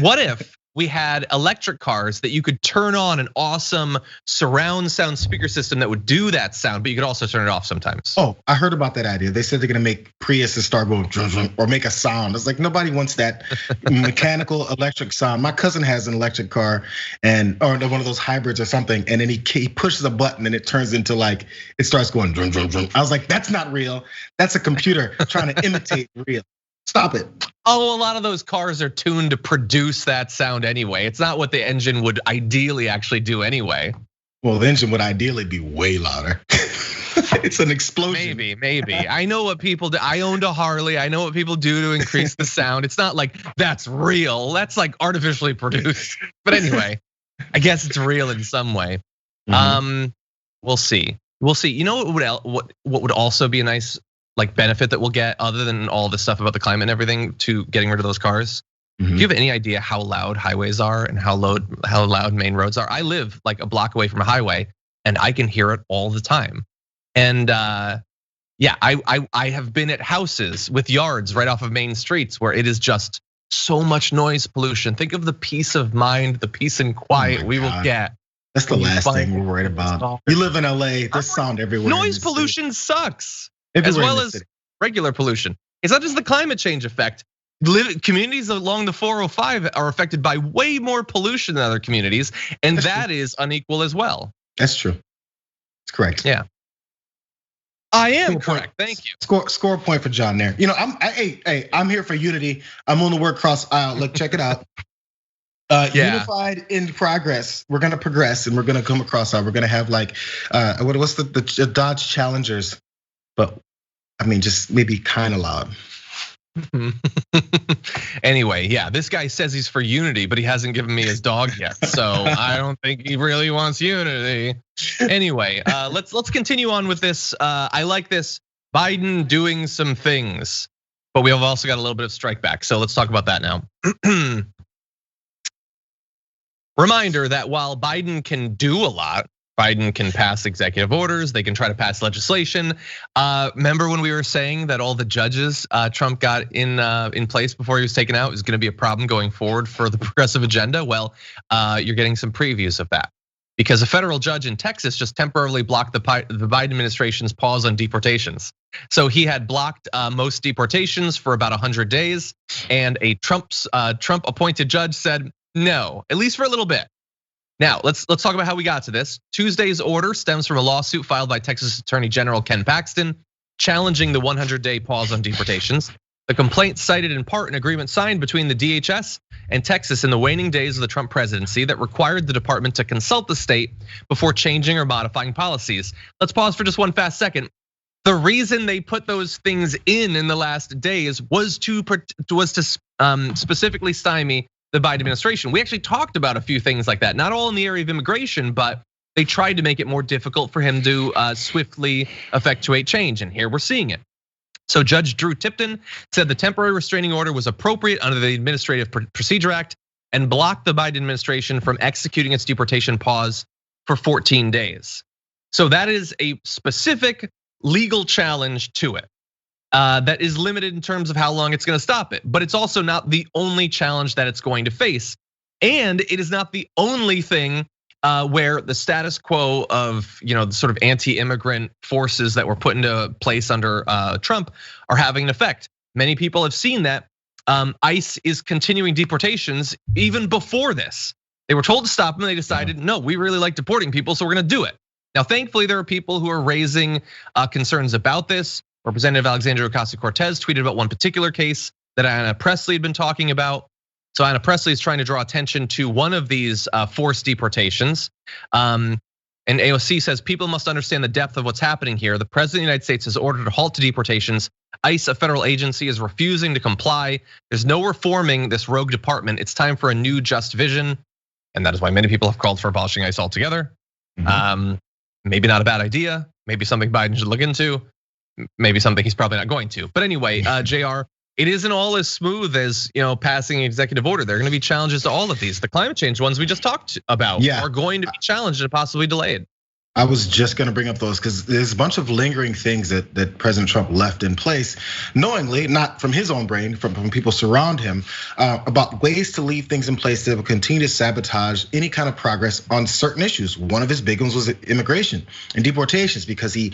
What if we had electric cars that you could turn on an awesome surround sound speaker system that would do that sound, but you could also turn it off sometimes? Oh, I heard about that idea. They said they're gonna make Priuses start going or make a sound. It's like nobody wants that mechanical electric sound. My cousin has an electric car or one of those hybrids or something, and then he pushes a button and it turns into like it starts going drum drum drum. I was like, that's not real. That's a computer trying to imitate real. Stop it. Oh, a lot of those cars are tuned to produce that sound anyway. It's not what the engine would ideally actually do anyway. Well, the engine would ideally be way louder. It's an explosion. Maybe. I know what people do. I owned a Harley. I know what people do to increase the sound. It's not like that's real. That's like artificially produced. But anyway, I guess it's real in some way. We'll see. You know what would also be a nice like benefit that we'll get, other than all the stuff about the climate and everything, to getting rid of those cars? Do you have any idea how loud highways are and how loud main roads are? I live like a block away from a highway, and I can hear it all the time. And yeah, I have been at houses with yards right off of main streets where it is just so much noise pollution. Think of the peace of mind, the peace and quiet we will get. That's the last thing we're worried about. You live in LA, there's sound everywhere. Noise pollution sucks. As well as regular pollution. It's not just the climate change effect. Communities along the 405 are affected by way more pollution than other communities, and that is unequal as well. That's true. It's correct. Yeah, I am correct. Thank you. Score a point for John there. I'm here for unity. I'm on the word cross aisle. Look, check it out. Unified in progress. We're gonna progress, and we're gonna come across aisle. We're gonna have like what's the Dodge Challengers? But I mean, just maybe kind of loud. Anyway, yeah, this guy says he's for unity, but he hasn't given me his dog yet. So I don't think he really wants unity. Anyway, let's continue on with this. I like this Biden doing some things, but we have also got a little bit of strike back. So let's talk about that now. Reminder that while Biden can do a lot, Biden can pass executive orders, they can try to pass legislation. Remember when we were saying that all the judges Trump got in place before he was taken out is gonna be a problem going forward for the progressive agenda? Well, you're getting some previews of that. Because a federal judge in Texas just temporarily blocked the Biden administration's pause on deportations. So he had blocked most deportations for about 100 days, and a Trump appointed judge said no, at least for a little bit. Now, let's talk about how we got to this. Tuesday's order stems from a lawsuit filed by Texas Attorney General Ken Paxton, challenging the 100-day pause on deportations. The complaint cited in part an agreement signed between the DHS and Texas in the waning days of the Trump presidency that required the department to consult the state before changing or modifying policies. Let's pause for just one fast second. The reason they put those things in the last days was to specifically stymie the Biden administration. We actually talked about a few things like that, not all in the area of immigration, but they tried to make it more difficult for him to swiftly effectuate change, and here we're seeing it. So Judge Drew Tipton said the temporary restraining order was appropriate under the Administrative Procedure Act and blocked the Biden administration from executing its deportation pause for 14 days. So that is a specific legal challenge to it. That is limited in terms of how long it's gonna stop it, but it's also not the only challenge that it's going to face. And it is not the only thing where the status quo of the sort of anti-immigrant forces that were put into place under Trump are having an effect. Many people have seen that ICE is continuing deportations even before this. They were told to stop them, and they decided, no, we really like deporting people, so we're gonna do it. Now, thankfully, there are people who are raising concerns about this. Representative Alexandria Ocasio-Cortez tweeted about one particular case that Ayanna Pressley had been talking about. So Ayanna Pressley is trying to draw attention to one of these forced deportations. And AOC says people must understand the depth of what's happening here. The president of the United States has ordered a halt to deportations. ICE, a federal agency, is refusing to comply. There's no reforming this rogue department. It's time for a new just vision. And that is why many people have called for abolishing ICE altogether. Maybe not a bad idea. Maybe something Biden should look into. Maybe something he's probably not going to. But anyway, Jayar, it isn't all as smooth as passing an executive order. There are going to be challenges to all of these. The climate change ones we just talked about are going to be challenged and possibly delayed. I was just going to bring up those because there's a bunch of lingering things that President Trump left in place, knowingly, not from his own brain, from people surround him, about ways to leave things in place that will continue to sabotage any kind of progress on certain issues. One of his big ones was immigration and deportations, because he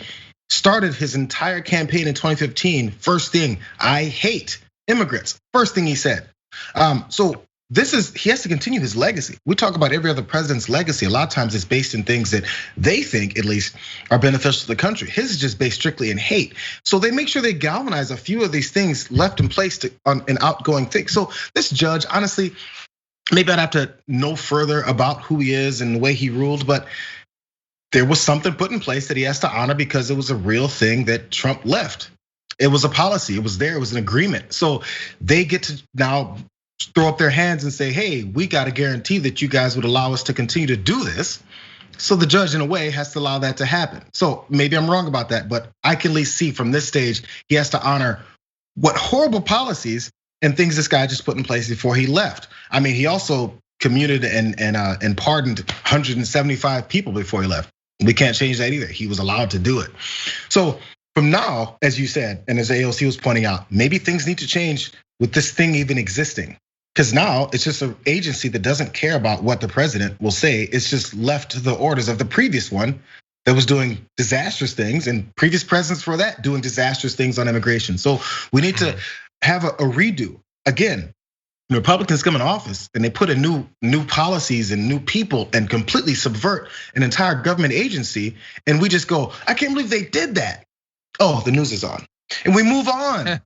started his entire campaign in 2015. First thing, I hate immigrants. First thing he said. So he has to continue his legacy. We talk about every other president's legacy. A lot of times it's based in things that they think, at least, are beneficial to the country. His is just based strictly in hate. So they make sure they galvanize a few of these things left in place on an outgoing thing. So this judge, honestly, maybe I'd have to know further about who he is and the way he ruled, but there was something put in place that he has to honor because it was a real thing that Trump left. It was a policy, it was there, it was an agreement. So they get to now throw up their hands and say, hey, we got to guarantee that you guys would allow us to continue to do this. So the judge, in a way, has to allow that to happen. So maybe I'm wrong about that, but I can at least see from this stage, he has to honor what horrible policies and things this guy just put in place before he left. I mean, he also commuted and pardoned 175 people before he left. We can't change that either. He was allowed to do it. So from now, as you said, and as AOC was pointing out, maybe things need to change with this thing even existing. Because now it's just an agency that doesn't care about what the president will say. It's just left to the orders of the previous one that was doing disastrous things, and previous presidents for that doing disastrous things on immigration. So we need to have a redo. Again, Republicans come in office and they put in new policies and new people and completely subvert an entire government agency. And we just go, I can't believe they did that. Oh, the news is on. And we move on.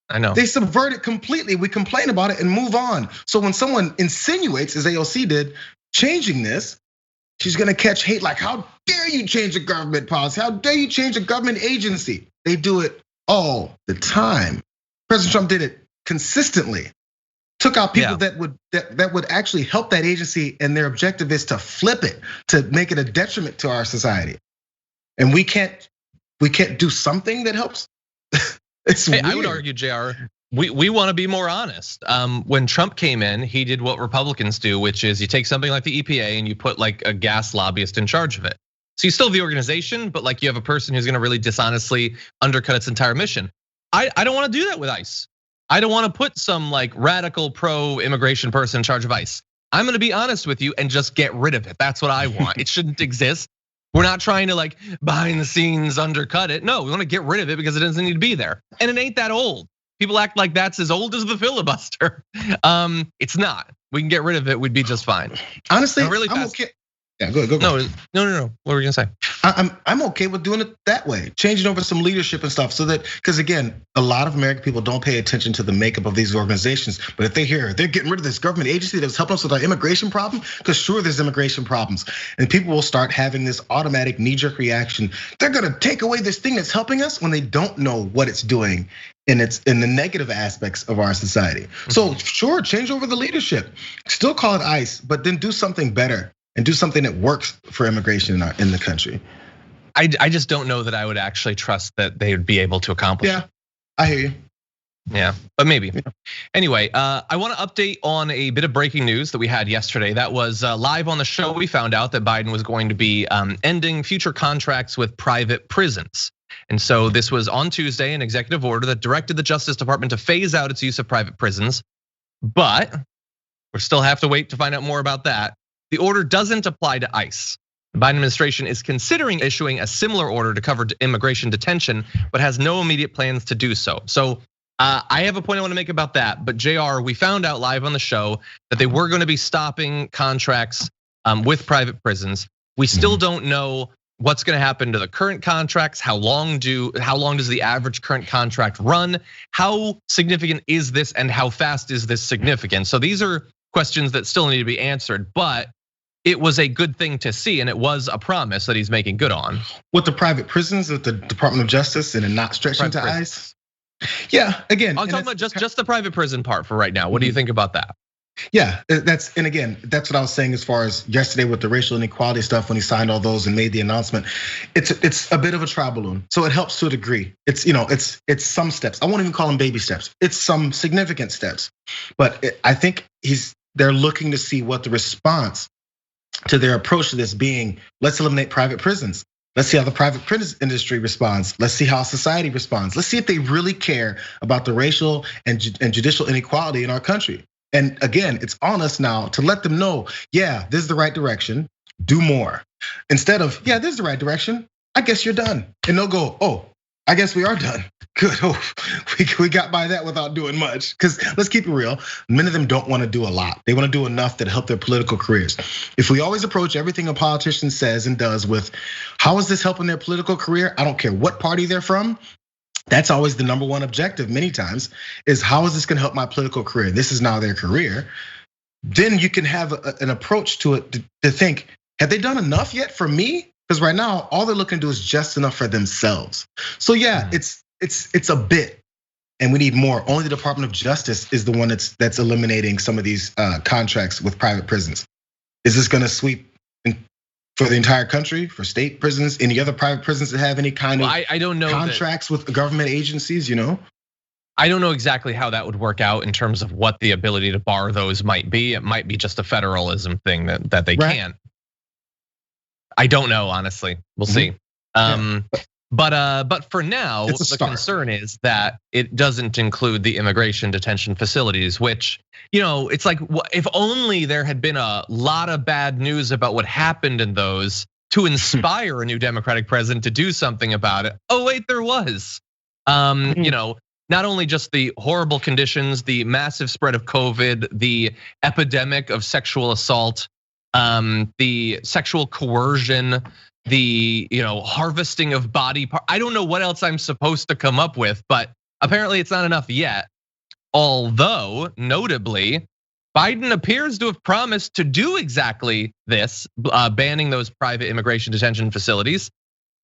I know. They subvert it completely. We complain about it and move on. So when someone insinuates, as AOC did, changing this, she's gonna catch hate like, how dare you change a government policy? How dare you change a government agency? They do it all the time. President Trump did it consistently. Took out people that would actually help that agency, and their objective is to flip it, to make it a detriment to our society. And we can't do something that helps. It's weird. I would argue, Jayar, we want to be more honest. When Trump came in, he did what Republicans do, which is you take something like the EPA and you put like a gas lobbyist in charge of it. So you still have the organization, but like you have a person who's gonna really dishonestly undercut its entire mission. I don't want to do that with ICE. I don't want to put some like radical pro-immigration person in charge of ICE. I'm gonna be honest with you and just get rid of it. That's what I want. It shouldn't exist. We're not trying to like behind the scenes undercut it. No, we want to get rid of it because it doesn't need to be there. And it ain't that old. People act like that's as old as the filibuster. It's not. We can get rid of it. We'd be just fine. Honestly, I'm okay. Yeah, go. No. What were you gonna say? I'm okay with doing it that way, changing over some leadership and stuff, so that, because again, a lot of American people don't pay attention to the makeup of these organizations. But if they hear they're getting rid of this government agency that's helping us with our immigration problem, because sure, there's immigration problems, and people will start having this automatic knee-jerk reaction. They're gonna take away this thing that's helping us when they don't know what it's doing. And it's in the negative aspects of our society. So sure, change over the leadership, still call it ICE, but then do something better and do something that works for immigration in the country. I just don't know that I would actually trust that they would be able to accomplish. Yeah, I hear you. Yeah, but maybe. Anyway, I want to update on a bit of breaking news that we had yesterday. That was live on the show. We found out that Biden was going to be ending future contracts with private prisons. And so this was on Tuesday, an executive order that directed the Justice Department to phase out its use of private prisons. But we still have to wait to find out more about that. The order doesn't apply to ICE. The Biden administration is considering issuing a similar order to cover immigration detention, but has no immediate plans to do so. So I have a point I want to make about that. But Jayar, we found out live on the show that they were going to be stopping contracts with private prisons. We still don't know what's going to happen to the current contracts. How long does the average current contract run? How significant is this, and how fast is this significant? So these are questions that still need to be answered, but it was a good thing to see, and it was a promise that he's making good on. With the private prisons, with the Department of Justice, and not stretching to ICE. Yeah, again, I'm talking about just the private prison part for right now. What do you think about that? Yeah, that's what I was saying as far as yesterday with the racial inequality stuff when he signed all those and made the announcement. It's a bit of a trial balloon, so it helps to a degree. It's some steps. I won't even call them baby steps. It's some significant steps, but I think they're looking to see what the response to their approach to this being. Let's eliminate private prisons. Let's see how the private prison industry responds. Let's see how society responds. Let's see if they really care about the racial and judicial inequality in our country. And again, it's on us now to let them know, yeah, this is the right direction, do more. Instead of, yeah, this is the right direction, I guess you're done. And they'll go, oh, I guess we are done. Good, we got by that without doing much. Because let's keep it real, many of them don't want to do a lot. They want to do enough that help their political careers. If we always approach everything a politician says and does with, how is this helping their political career? I don't care what party they're from. That's always the number one objective many times, is how is this gonna help my political career? This is now their career. Then you can have an approach to it to think, have they done enough yet for me? Because right now, all they're looking to do is just enough for themselves. So yeah, it's a bit, and we need more. Only the Department of Justice is the one that's eliminating some of these contracts with private prisons. Is this gonna sweep for the entire country, for state prisons, any other private prisons that have any kind of I don't know contracts with government agencies, I don't know exactly how that would work out in terms of what the ability to bar those might be. It might be just a federalism thing that they can't. I don't know, honestly. We'll see. But for now, the concern is that it doesn't include the immigration detention facilities, which, it's like, if only there had been a lot of bad news about what happened in those to inspire a new Democratic president to do something about it. Oh wait, there was. Not only just the horrible conditions, the massive spread of COVID, the epidemic of sexual assault, the sexual coercion, the harvesting of body parts. I don't know what else I'm supposed to come up with, but apparently it's not enough yet. Although, notably, Biden appears to have promised to do exactly this, banning those private immigration detention facilities.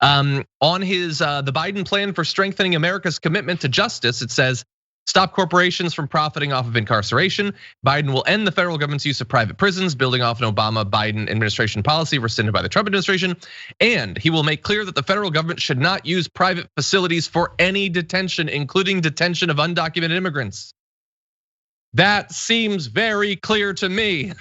On his the Biden plan for strengthening America's commitment to justice, it says stop corporations from profiting off of incarceration. Biden will end the federal government's use of private prisons, building off an Obama-Biden administration policy rescinded by the Trump administration. And he will make clear that the federal government should not use private facilities for any detention, including detention of undocumented immigrants. That seems very clear to me.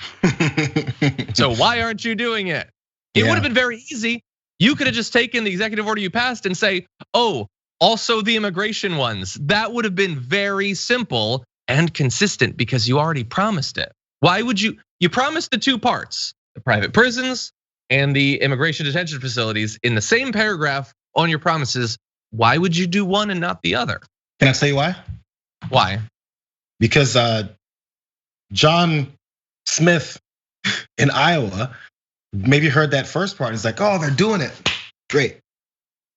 So why aren't you doing it? It would have been very easy. You could have just taken the executive order you passed and say, oh, also the immigration ones. That would have been very simple and consistent because you already promised it. Why would you promised the two parts, the private prisons and the immigration detention facilities in the same paragraph on your promises. Why would you do one and not the other? Can I tell you why? Why? Because John Smith in Iowa maybe heard that first part. He's like, oh, they're doing it, great.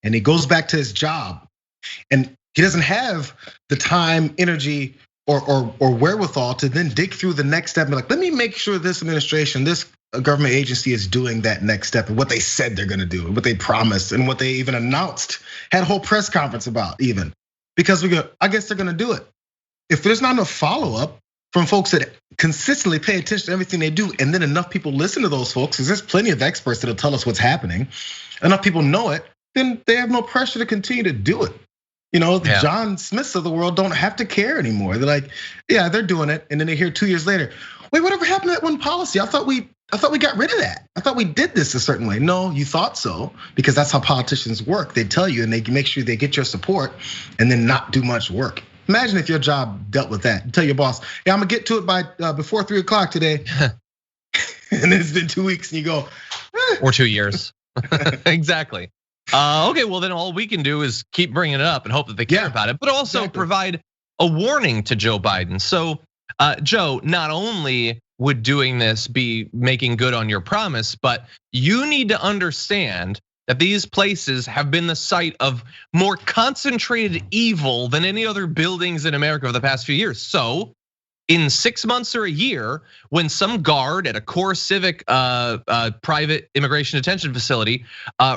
And he goes back to his job. And he doesn't have the time, energy, or wherewithal to then dig through the next step and be like, let me make sure this administration, this government agency is doing that next step and what they said they're gonna do, what they promised, and what they even announced, had a whole press conference about even. Because I guess they're gonna do it. If there's not enough follow-up from folks that consistently pay attention to everything they do, and then enough people listen to those folks, because there's plenty of experts that'll tell us what's happening, enough people know it, then they have no pressure to continue to do it. The John Smiths of the world don't have to care anymore. They're like, yeah, they're doing it. And then they hear 2 years later, wait, whatever happened to that one policy? I thought we got rid of that. I thought we did this a certain way. No, you thought so, because that's how politicians work. They tell you and they make sure they get your support and then not do much work. Imagine if your job dealt with that. You tell your boss, yeah, I'm gonna get to it by before 3 o'clock today. And it's been 2 weeks and you go, or 2 years. Exactly. Okay, well then all we can do is keep bringing it up and hope that they care about it, but also provide a warning to Joe Biden. So Joe, not only would doing this be making good on your promise, but you need to understand that these places have been the site of more concentrated evil than any other buildings in America over the past few years. So in 6 months or a year, when some guard at a core civic private immigration detention facility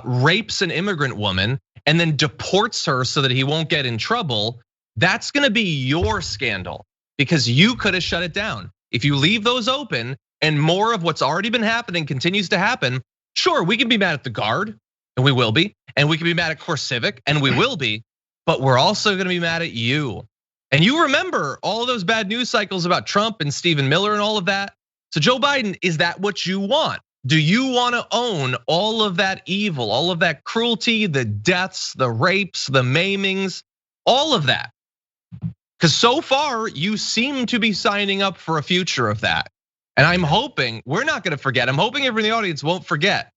rapes an immigrant woman and then deports her so that he won't get in trouble, that's gonna be your scandal because you could have shut it down. If you leave those open and more of what's already been happening continues to happen, sure, we can be mad at the guard, and we will be, and we can be mad at core civic, and we will be, but we're also gonna be mad at you. And you remember all of those bad news cycles about Trump and Stephen Miller and all of that. So Joe Biden, is that what you want? Do you want to own all of that evil, all of that cruelty, the deaths, the rapes, the maimings, all of that? Because so far you seem to be signing up for a future of that. And I'm hoping, we're not gonna forget, I'm hoping everyone in the audience won't forget.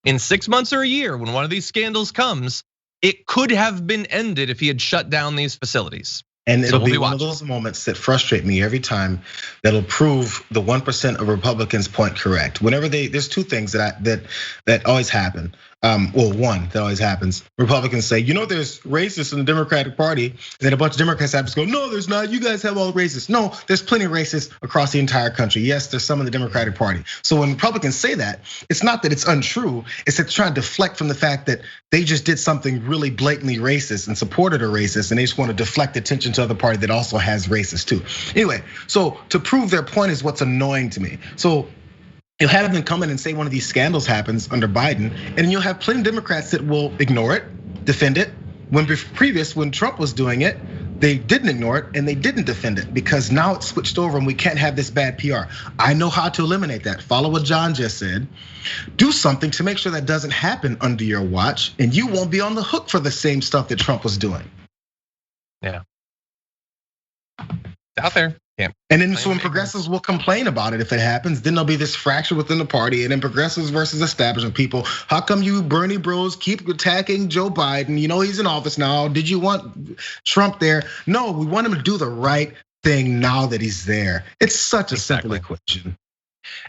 In 6 months or a year, when one of these scandals comes, it could have been ended if he had shut down these facilities. And it'll be one of those moments that frustrate me every time that'll prove the 1% of Republicans' point correct. Whenever there's two things that always happen. Well, one that always happens. Republicans say, there's racists in the Democratic Party. And then a bunch of Democrats have to go, no, there's not. You guys have all the racists. No, there's plenty of racists across the entire country. Yes, there's some in the Democratic Party. So when Republicans say that, it's not that it's untrue. It's that they're trying to deflect from the fact that they just did something really blatantly racist and supported a racist, and they just want to deflect attention to other party that also has racists too. Anyway, so to prove their point is what's annoying to me. So you'll have them come in and say one of these scandals happens under Biden, and you'll have plenty of Democrats that will ignore it, defend it. When Trump was doing it, they didn't ignore it and they didn't defend it because now it's switched over and we can't have this bad PR. I know how to eliminate that. Follow what John just said. Do something to make sure that doesn't happen under your watch, and you won't be on the hook for the same stuff that Trump was doing. Yeah. Out there. Yeah. And then so when progressives will complain about it if it happens, then there'll be this fracture within the party, and then progressives versus establishment people. How come you Bernie bros keep attacking Joe Biden? He's in office now. Did you want Trump there? No, we want him to do the right thing now that he's there. It's such a simple equation.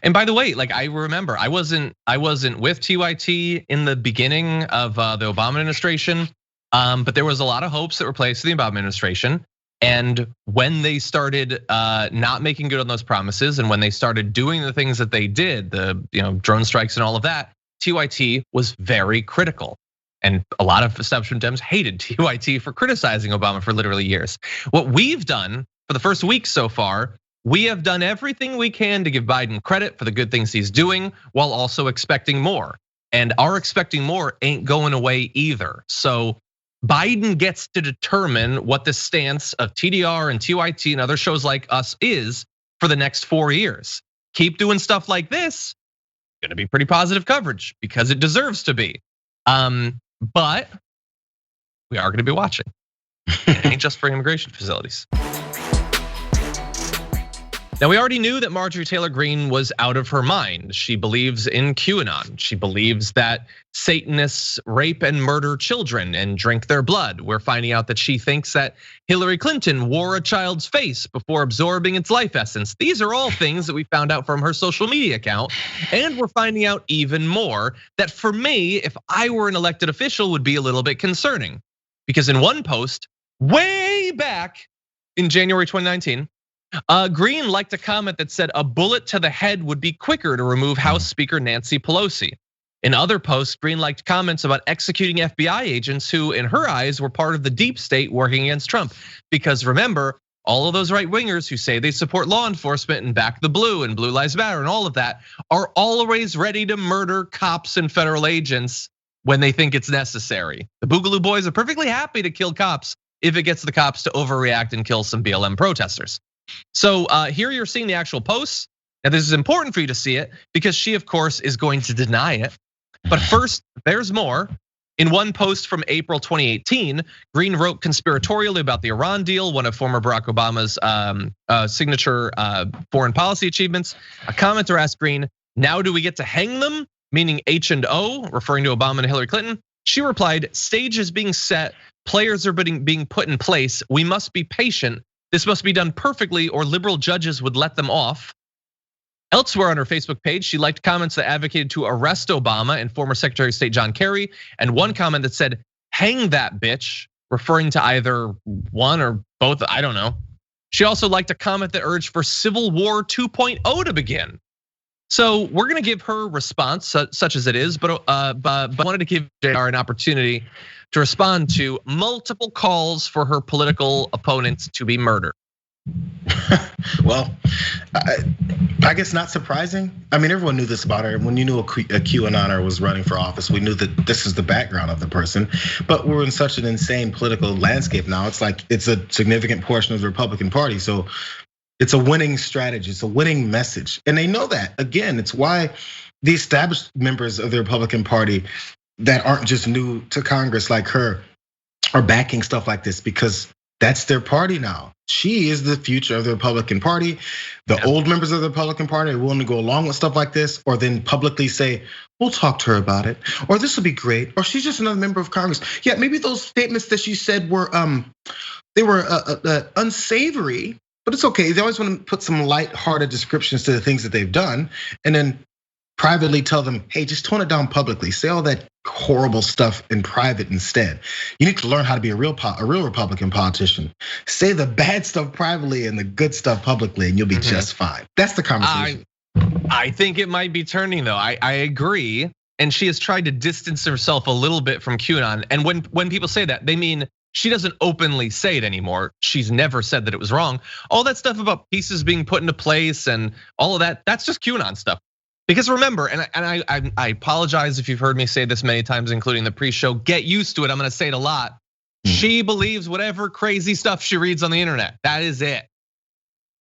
And by the way, like I remember, I wasn't with TYT in the beginning of the Obama administration, but there was a lot of hopes that were placed in the Obama administration. And when they started not making good on those promises, and when they started doing the things that they did, the drone strikes and all of that, TYT was very critical. And a lot of establishment Dems hated TYT for criticizing Obama for literally years. What we've done for the first week so far, we have done everything we can to give Biden credit for the good things he's doing while also expecting more. And our expecting more ain't going away either. So Biden gets to determine what the stance of TDR and TYT and other shows like us is for the next 4 years. Keep doing stuff like this, gonna be pretty positive coverage because it deserves to be. But we are gonna be watching. It ain't just for immigration facilities. Now, we already knew that Marjorie Taylor Greene was out of her mind. She believes in QAnon. She believes that Satanists rape and murder children and drink their blood. We're finding out that she thinks that Hillary Clinton wore a child's face before absorbing its life essence. These are all things that we found out from her social media account. And we're finding out even more that for me, if I were an elected official, would be a little bit concerning. Because in one post, way back in January 2019, Greene liked a comment that said a bullet to the head would be quicker to remove House Speaker Nancy Pelosi. In other posts, Greene liked comments about executing FBI agents who, in her eyes, were part of the deep state working against Trump. Because remember, all of those right wingers who say they support law enforcement and back the blue and Blue Lives Matter and all of that are always ready to murder cops and federal agents when they think it's necessary. The Boogaloo Boys are perfectly happy to kill cops if it gets the cops to overreact and kill some BLM protesters. So here you're seeing the actual posts. Now this is important for you to see it because she of course is going to deny it. But first, there's more. In one post from April 2018, Greene wrote conspiratorially about the Iran deal, one of former Barack Obama's signature foreign policy achievements. A commenter asked Greene, "Now do we get to hang them?" Meaning H&O, referring to Obama and Hillary Clinton. She replied, "Stage is being set, players are being put in place. We must be patient. This must be done perfectly or liberal judges would let them off." Elsewhere on her Facebook page, she liked comments that advocated to arrest Obama and former Secretary of State John Kerry, and one comment that said, "Hang that bitch," referring to either one or both, I don't know. She also liked a comment that urged for Civil War 2.0 to begin. So we're gonna give her response, such as it is, but I wanted to give Jayar an opportunity to respond to multiple calls for her political opponents to be murdered. Well, I guess not surprising. I mean, everyone knew this about her. When you knew a QAnoner was running for office, we knew that this is the background of the person. But we're in such an insane political landscape now. It's like it's a significant portion of the Republican Party. So it's a winning strategy. It's a winning message. And they know that. Again, it's why the established members of the Republican Party that aren't just new to Congress like her are backing stuff like this because that's their party now. She is the future of the Republican Party. The old members of the Republican Party are willing to go along with stuff like this, or then publicly say, we'll talk to her about it, or this will be great, or she's just another member of Congress. Yeah, maybe those statements that she said were they were unsavory, but it's okay. They always want to put some lighthearted descriptions to the things that they've done, and then privately tell them, hey, just tone it down publicly. Say all that horrible stuff in private instead. You need to learn how to be a real Republican politician. Say the bad stuff privately and the good stuff publicly, and you'll be just fine. That's the conversation. I think it might be turning though. I agree. And she has tried to distance herself a little bit from QAnon. And when people say that, they mean she doesn't openly say it anymore. She's never said that it was wrong. All that stuff about pieces being put into place and all of that, that's just QAnon stuff. Because remember, and I apologize if you've heard me say this many times, including the pre-show, get used to it, I'm gonna say it a lot. She believes whatever crazy stuff she reads on the internet. That is it.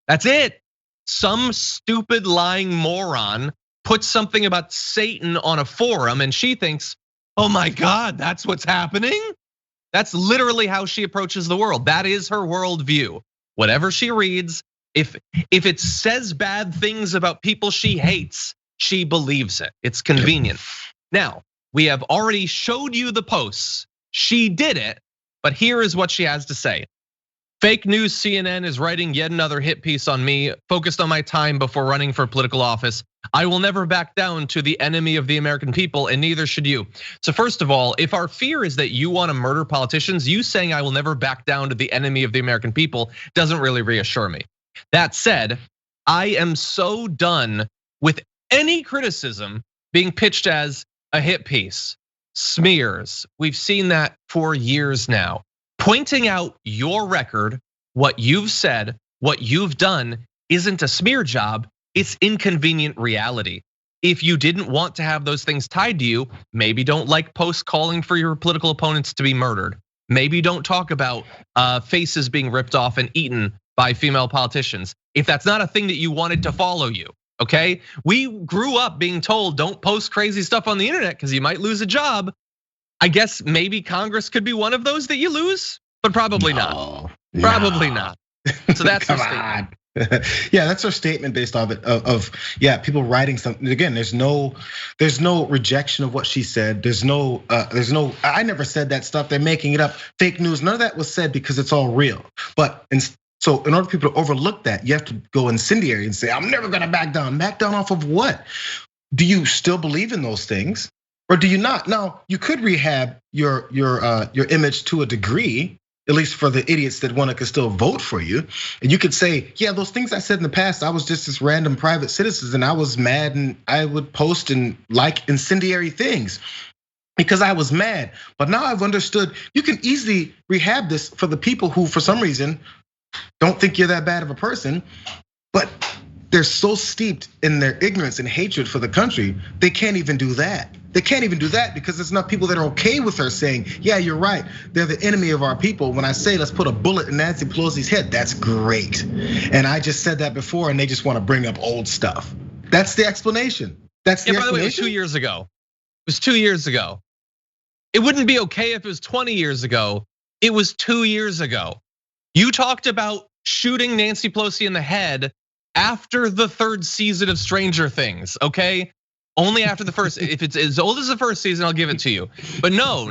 That's it. Some stupid lying moron puts something about Satan on a forum and she thinks, oh my God, that's what's happening? That's literally how she approaches the world. That is her worldview. Whatever she reads, if it says bad things about people she hates, she believes it. It's convenient. Now, we have already showed you the posts. She did it, but here is what she has to say. Fake news CNN is writing yet another hit piece on me, focused on my time before running for political office. I will never back down to the enemy of the American people, and neither should you. So first of all, if our fear is that you want to murder politicians, you saying I will never back down to the enemy of the American people doesn't really reassure me. That said, I am so done with any criticism being pitched as a hit piece. smears. We've seen that for years now. Pointing out your record, what you've said, what you've done isn't a smear job, it's inconvenient reality. If you didn't want to have those things tied to you, maybe don't like posts calling for your political opponents to be murdered. Maybe don't talk about faces being ripped off and eaten by female politicians. If that's not a thing that you wanted to follow you, okay? We grew up being told don't post crazy stuff on the internet because you might lose a job. I guess maybe Congress could be one of those that you lose, but probably not. Probably not. So that's Come on. Yeah, that's her statement based off it of people writing something. Again, there's no rejection of what she said. There's no I never said that stuff. They're making it up. Fake news. None of that was said because it's all real. But so in order for people to overlook that, you have to go incendiary and say, I'm never gonna back down. Back down off of what? Do you still believe in those things? Or do you not? Now, you could rehab your image to a degree, at least for the idiots that want to still vote for you. And you could say, yeah, those things I said in the past, I was just this random private citizen and I was mad and I would post and like incendiary things because I was mad. But now I've understood you can easily rehab this for the people who, for some reason, don't think you're that bad of a person, but they're so steeped in their ignorance and hatred for the country, they can't even do that. They can't even do that because there's enough people that are okay with her saying, yeah, you're right. They're the enemy of our people. When I say let's put a bullet in Nancy Pelosi's head, that's great. And I just said that before and they just want to bring up old stuff. That's the explanation. That's the explanation. By the way, it was 2 years ago. It was 2 years ago. It wouldn't be okay if it was 20 years ago. It was 2 years ago. You talked about shooting Nancy Pelosi in the head after the third season of Stranger Things, okay? Only after the first, if it's as old as the first season, I'll give it to you. But no.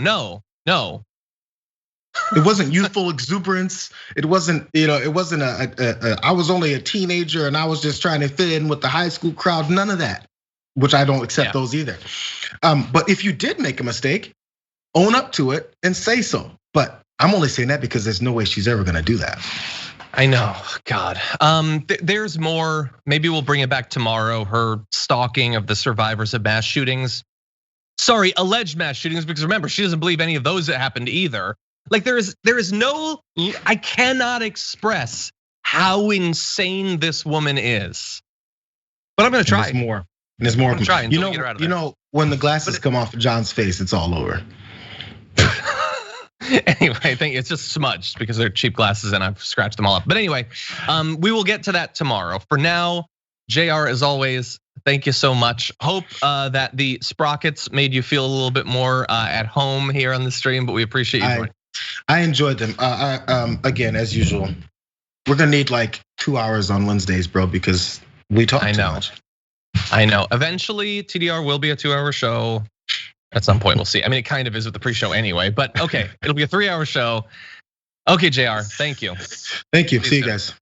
It wasn't youthful exuberance. It wasn't, it wasn't I was only a teenager and I was just trying to fit in with the high school crowd. None of that, which I don't accept those either. But if you did make a mistake, own up to it and say so. But I'm only saying that because there's no way she's ever gonna do that. I know, God. There's more, maybe we'll bring it back tomorrow, her stalking of the survivors of mass shootings. Sorry, alleged mass shootings, because remember, she doesn't believe any of those that happened either. Like there is no, I cannot express how insane this woman is. But I'm gonna try. There's more. There's more. You know, when the glasses come off of John's face, it's all over. Anyway, I think it's just smudged because they're cheap glasses and I've scratched them all up. But anyway, we will get to that tomorrow. For now, Jayar, as always, thank you so much. Hope that the sprockets made you feel a little bit more at home here on the stream, but we appreciate you joining. I enjoyed them. Again, as usual, we're gonna need like 2 hours on Wednesdays, bro, because we talk too much. I know. Eventually, TDR will be a 2-hour show. At some point, we'll see. I mean, it kind of is with the pre-show anyway, but okay, it'll be a 3-hour show. Okay, Jayar, thank you. Thank you, see you guys.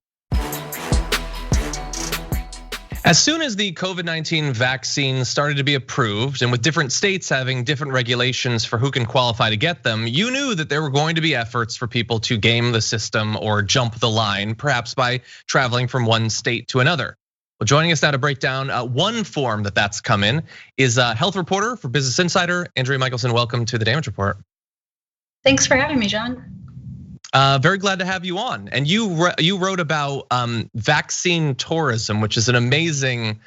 As soon as the COVID-19 vaccine started to be approved, and with different states having different regulations for who can qualify to get them, you knew that there were going to be efforts for people to game the system or jump the line, perhaps by traveling from one state to another. Well, joining us now to break down one form that's come in is a health reporter for Business Insider, Andrea Michelson. Welcome to the Damage Report. Thanks for having me, John. Very glad to have you on. And you wrote about vaccine tourism, which is an amazing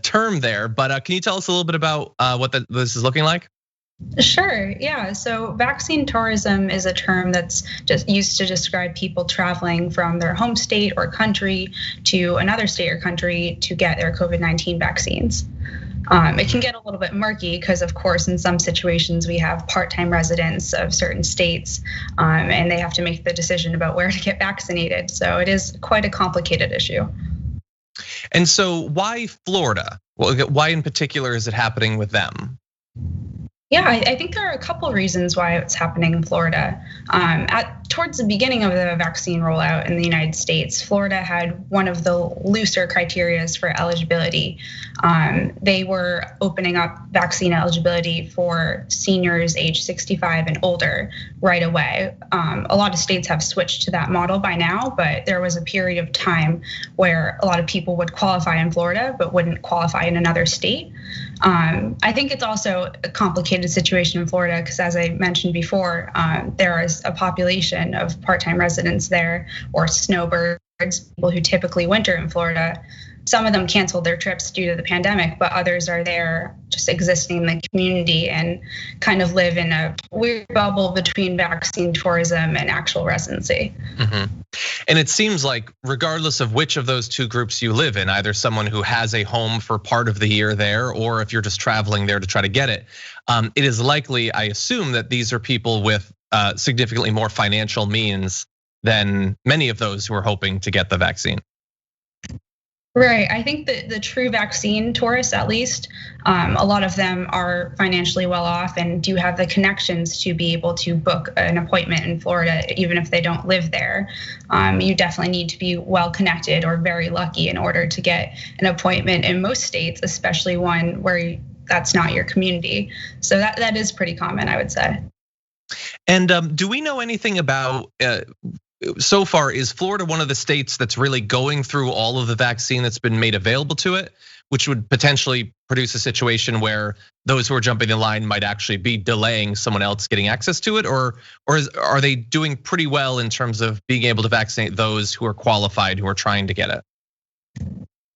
term there. But can you tell us a little bit about what this is looking like? Sure, yeah. So vaccine tourism is a term that's just used to describe people traveling from their home state or country to another state or country to get their COVID-19 vaccines. It can get a little bit murky because, of course, in some situations we have part-time residents of certain states, and they have to make the decision about where to get vaccinated. So it is quite a complicated issue. And so, why Florida? Well, why in particular is it happening with them? Yeah, I think there are a couple reasons why it's happening in Florida. Towards the beginning of the vaccine rollout in the United States, Florida had one of the looser criterias for eligibility. They were opening up vaccine eligibility for seniors age 65 and older right away. A lot of states have switched to that model by now, but there was a period of time where a lot of people would qualify in Florida but wouldn't qualify in another state. I think it's also a complicated situation in Florida because, as I mentioned before, there is a population of part-time residents there, or snowbirds, people who typically winter in Florida. Some of them canceled their trips due to the pandemic, but others are there just existing in the community and kind of live in a weird bubble between vaccine tourism and actual residency. And it seems like regardless of which of those two groups you live in, either someone who has a home for part of the year there, or if you're just traveling there to try to get it, it is likely, I assume, that these are people with significantly more financial means than many of those who are hoping to get the vaccine. Right, I think that the true vaccine tourists, at least, a lot of them are financially well off and do have the connections to be able to book an appointment in Florida, even if they don't live there. You definitely need to be well connected or very lucky in order to get an appointment in most states, especially one where that's not your community. So that is pretty common, I would say. And do we know anything about, so far, is Florida one of the states that's really going through all of the vaccine that's been made available to it, which would potentially produce a situation where those who are jumping the line might actually be delaying someone else getting access to it? Or are they doing pretty well in terms of being able to vaccinate those who are qualified, who are trying to get it?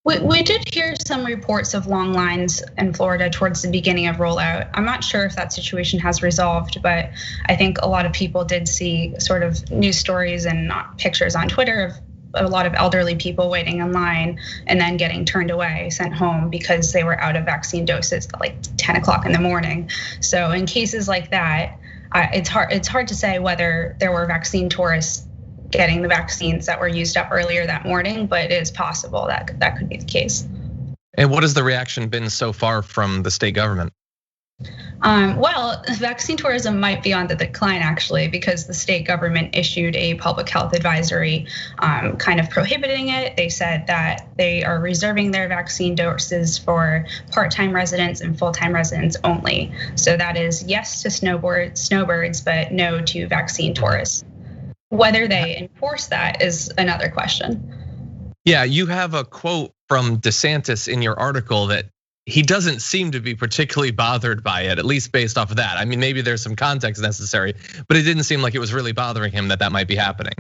We did hear some reports of long lines in Florida towards the beginning of rollout. I'm not sure if that situation has resolved, but I think a lot of people did see sort of news stories and pictures on Twitter of a lot of elderly people waiting in line and then getting turned away, sent home because they were out of vaccine doses at like 10 o'clock in the morning. So in cases like that, it's hard to say whether there were vaccine tourists getting the vaccines that were used up earlier that morning, but it is possible that that could be the case. And what has the reaction been so far from the state government? Well, vaccine tourism might be on the decline actually, because the state government issued a public health advisory kind of prohibiting it. They said that they are reserving their vaccine doses for part-time residents and full-time residents only. So that is yes to snowbirds, but no to vaccine tourists. Whether they enforce that is another question. Yeah, you have a quote from DeSantis in your article that he doesn't seem to be particularly bothered by it, at least based off of that. I mean, maybe there's some context necessary, but it didn't seem like it was really bothering him that might be happening.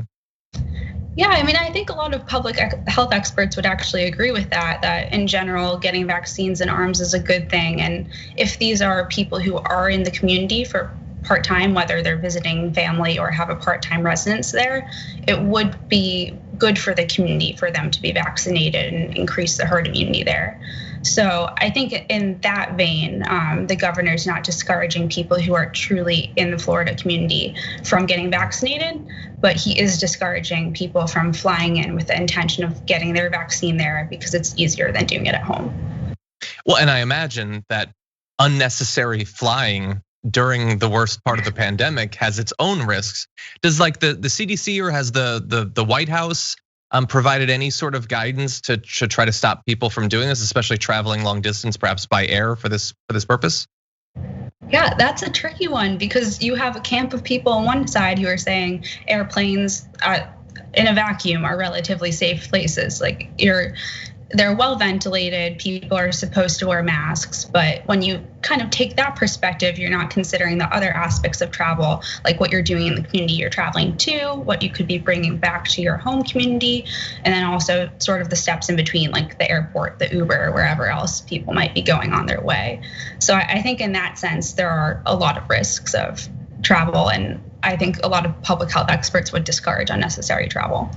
Yeah, I mean, I think a lot of public health experts would actually agree with that in general, getting vaccines in arms is a good thing. And if these are people who are in the community for part-time, whether they're visiting family or have a part-time residence there, it would be good for the community for them to be vaccinated and increase the herd immunity there. So I think in that vein, the governor's not discouraging people who are truly in the Florida community from getting vaccinated, but he is discouraging people from flying in with the intention of getting their vaccine there because it's easier than doing it at home. Well, and I imagine that unnecessary flying during the worst part of the pandemic has its own risks. Does like the CDC or has the White House provided any sort of guidance to try to stop people from doing this, especially traveling long distance, perhaps by air for this purpose? Yeah, that's a tricky one because you have a camp of people on one side who are saying airplanes in a vacuum are relatively safe places. Like they're well ventilated, people are supposed to wear masks, but when you kind of take that perspective, you're not considering the other aspects of travel, like what you're doing in the community you're traveling to, what you could be bringing back to your home community, and then also sort of the steps in between, like the airport, the Uber, wherever else people might be going on their way. So I think in that sense, there are a lot of risks of travel, and I think a lot of public health experts would discourage unnecessary travel.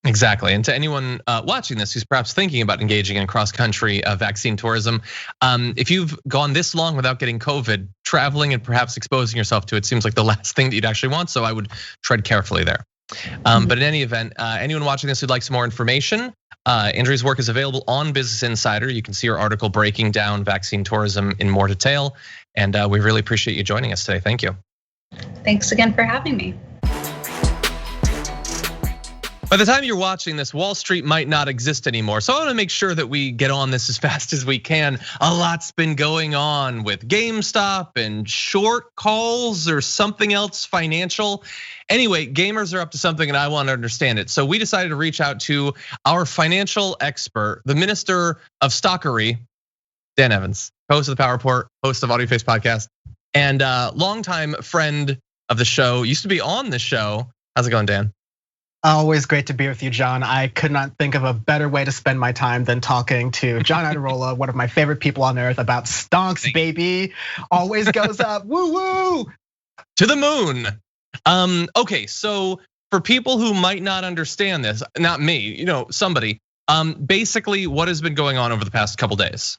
Exactly, and to anyone watching this who's perhaps thinking about engaging in cross-country vaccine tourism, if you've gone this long without getting COVID, traveling and perhaps exposing yourself to it seems like the last thing that you'd actually want, so I would tread carefully there. But in any event, anyone watching this who'd like some more information, Andrea's work is available on Business Insider. You can see her article breaking down vaccine tourism in more detail, and we really appreciate you joining us today. Thank you. Thanks again for having me. By the time you're watching this, Wall Street might not exist anymore. So I want to make sure that we get on this as fast as we can. A lot's been going on with GameStop and short calls or something else financial. Anyway, gamers are up to something and I want to understand it. So we decided to reach out to our financial expert, the Minister of Stockery, Dan Evans, host of the Power Report, host of Audio Face Podcast, and longtime friend of the show. Used to be on the show. How's it going, Dan? Always great to be with you, John. I could not think of a better way to spend my time than talking to John Adirola, one of my favorite people on earth, about stonks, baby. Always goes up, woo woo. To the moon. Okay, so for people who might not understand this, not me, somebody, basically what has been going on over the past couple days?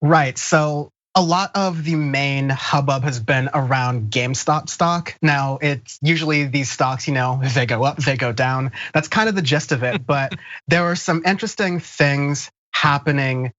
Right, so a lot of the main hubbub has been around GameStop stock. Now, it's usually these stocks, they go up, they go down. That's kind of the gist of it. But there were some interesting things happening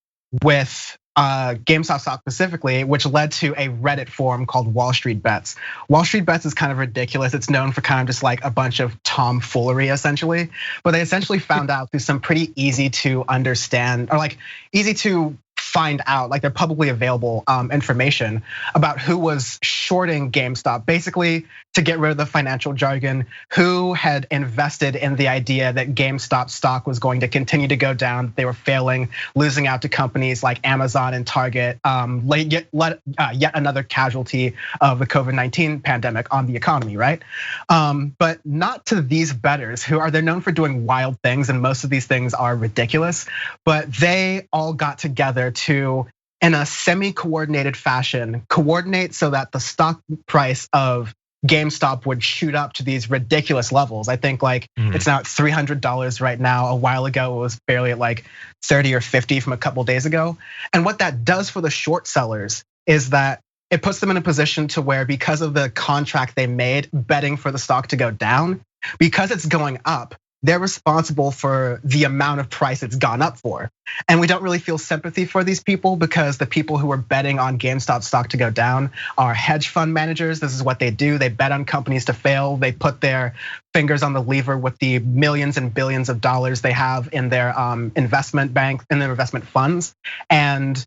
with GameStop stock specifically, which led to a Reddit forum called Wall Street Bets. Wall Street Bets is kind of ridiculous. It's known for kind of just like a bunch of tomfoolery, essentially. But they essentially found out through some pretty easy to understand, or like easy to find out, like they're publicly available information about who was shorting GameStop, basically to get rid of the financial jargon, who had invested in the idea that GameStop stock was going to continue to go down, they were failing, losing out to companies like Amazon and Target, yet another casualty of the COVID-19 pandemic on the economy, right? But not to these bettors who they're known for doing wild things, and most of these things are ridiculous, but they all got together to, in a semi-coordinated fashion, coordinate so that the stock price of GameStop would shoot up to these ridiculous levels. I think it's now at $300 right now. A while ago, it was barely at like 30 or 50 from a couple days ago. And what that does for the short sellers is that it puts them in a position to where, because of the contract they made betting for the stock to go down, because it's going up, they're responsible for the amount of price it's gone up for. And we don't really feel sympathy for these people, because the people who are betting on GameStop stock to go down are hedge fund managers. This is what they do. They bet on companies to fail. They put their fingers on the lever with the millions and billions of dollars they have in their investment bank, in their investment funds. And